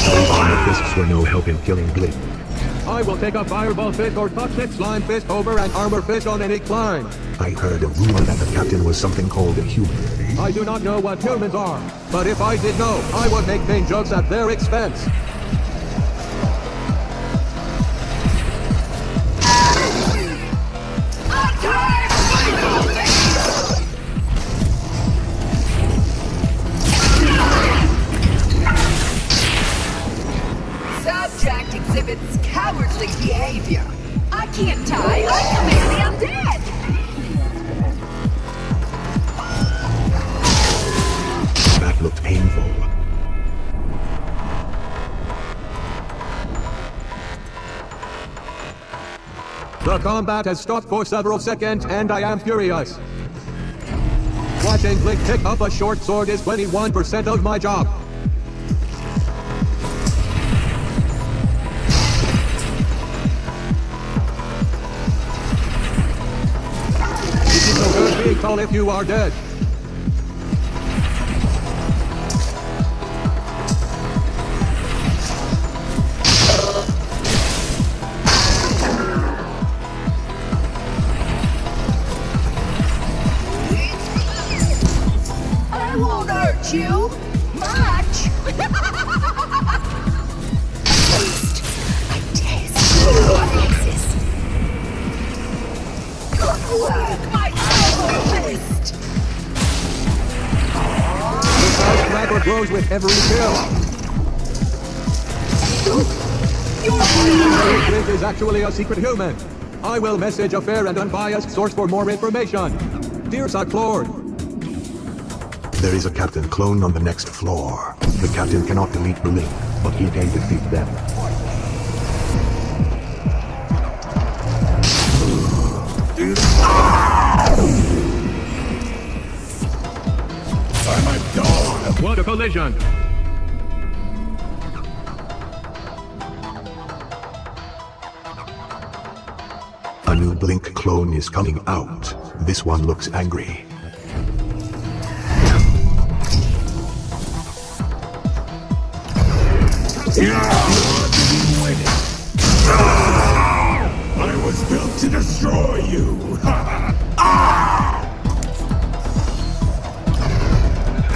Those armor fists were no help in killing Blink. I will take a fireball fist or toxic slime fist over an armor fist on any climb. I heard a rumor that the captain was something called a human. I do not know what humans are, but if I did know, I would make vain jokes at their expense. Subject exhibits cowardly behavior. I can't die. I command the undead. That looked painful. The combat has stopped for several seconds, and I am furious. Watching Blink pick up a short sword is 21% of my job. It is no good being tall if you are dead. I won't hurt you much. Taste. Good work, my turbo fist. The size grabber grows with every kill. Blink is actually a secret human. I will message a fair and unbiased source for more information. Dear Cyclord, There is a captain clone on the next floor. The captain cannot delete Blink, but he can defeat them. I'm a dog! what a collision! A new Blink clone is coming out. This one looks angry. I was built to destroy you!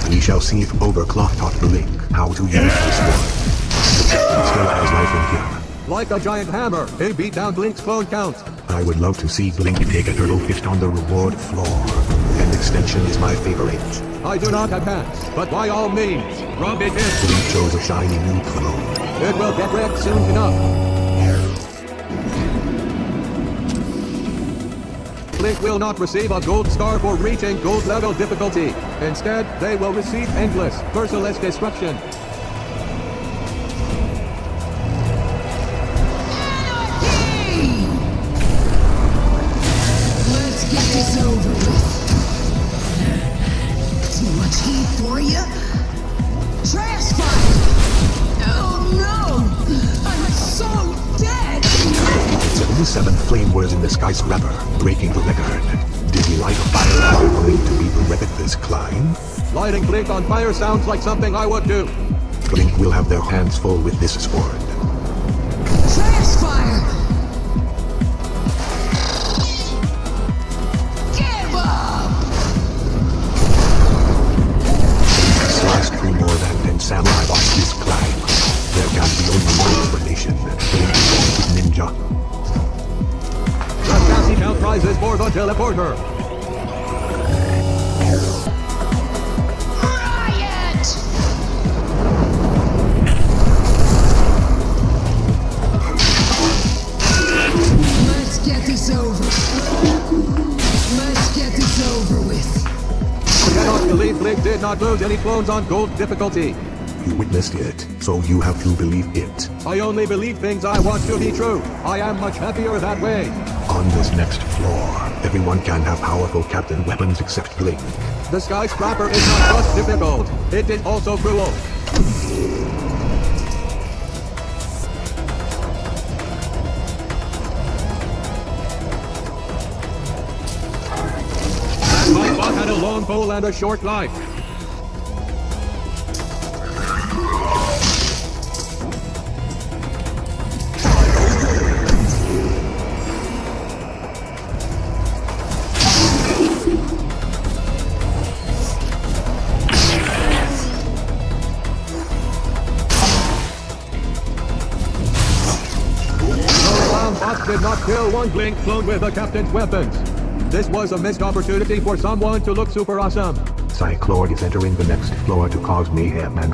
We shall see if Overclock taught Blink how to use this one. The captain still has life in him. Like a giant hammer, he beat down Blink's clone count. I would love to see Blink take a turtle fist on the reward floor. An extension is my favorite. I do not have hands, but by all means, rub it in. Blink chose a shiny new clone. It will get wrecked soon enough. Blink will not receive a gold star for reaching gold level difficulty. Instead, they will receive endless, merciless destruction. Let's get this over with. Too much heat for you? Trash fire! Oh no! I'm so dead! It's only 7 flame wars in the skyscraper, breaking the record. Did he light a fire for Blink to be bereft this climb? Lighting Blink on fire sounds like something I would do. Blink will have their hands full with this sword. Trash fire! Give up! Slashed through more than 10 samurai on this climb. There can be only one explanation. Blink is a ninja. The Cassie count prizes for the teleporter. Riot! Let's get this over. Let's get this over with. I cannot believe did not lose any clones on gold difficulty. You witnessed it, so you have to believe it. I only believe things I want to be true. I am much happier that way. On this next floor, everyone can have powerful captain weapons except Blink. The skyscraper is not just difficult, it is also cruel. My bot had a long pole and a short life. Bot did not kill one Blink clone with the captain's weapons. This was a missed opportunity for someone to look super awesome. Cyclord is entering the next floor to cause mayhem and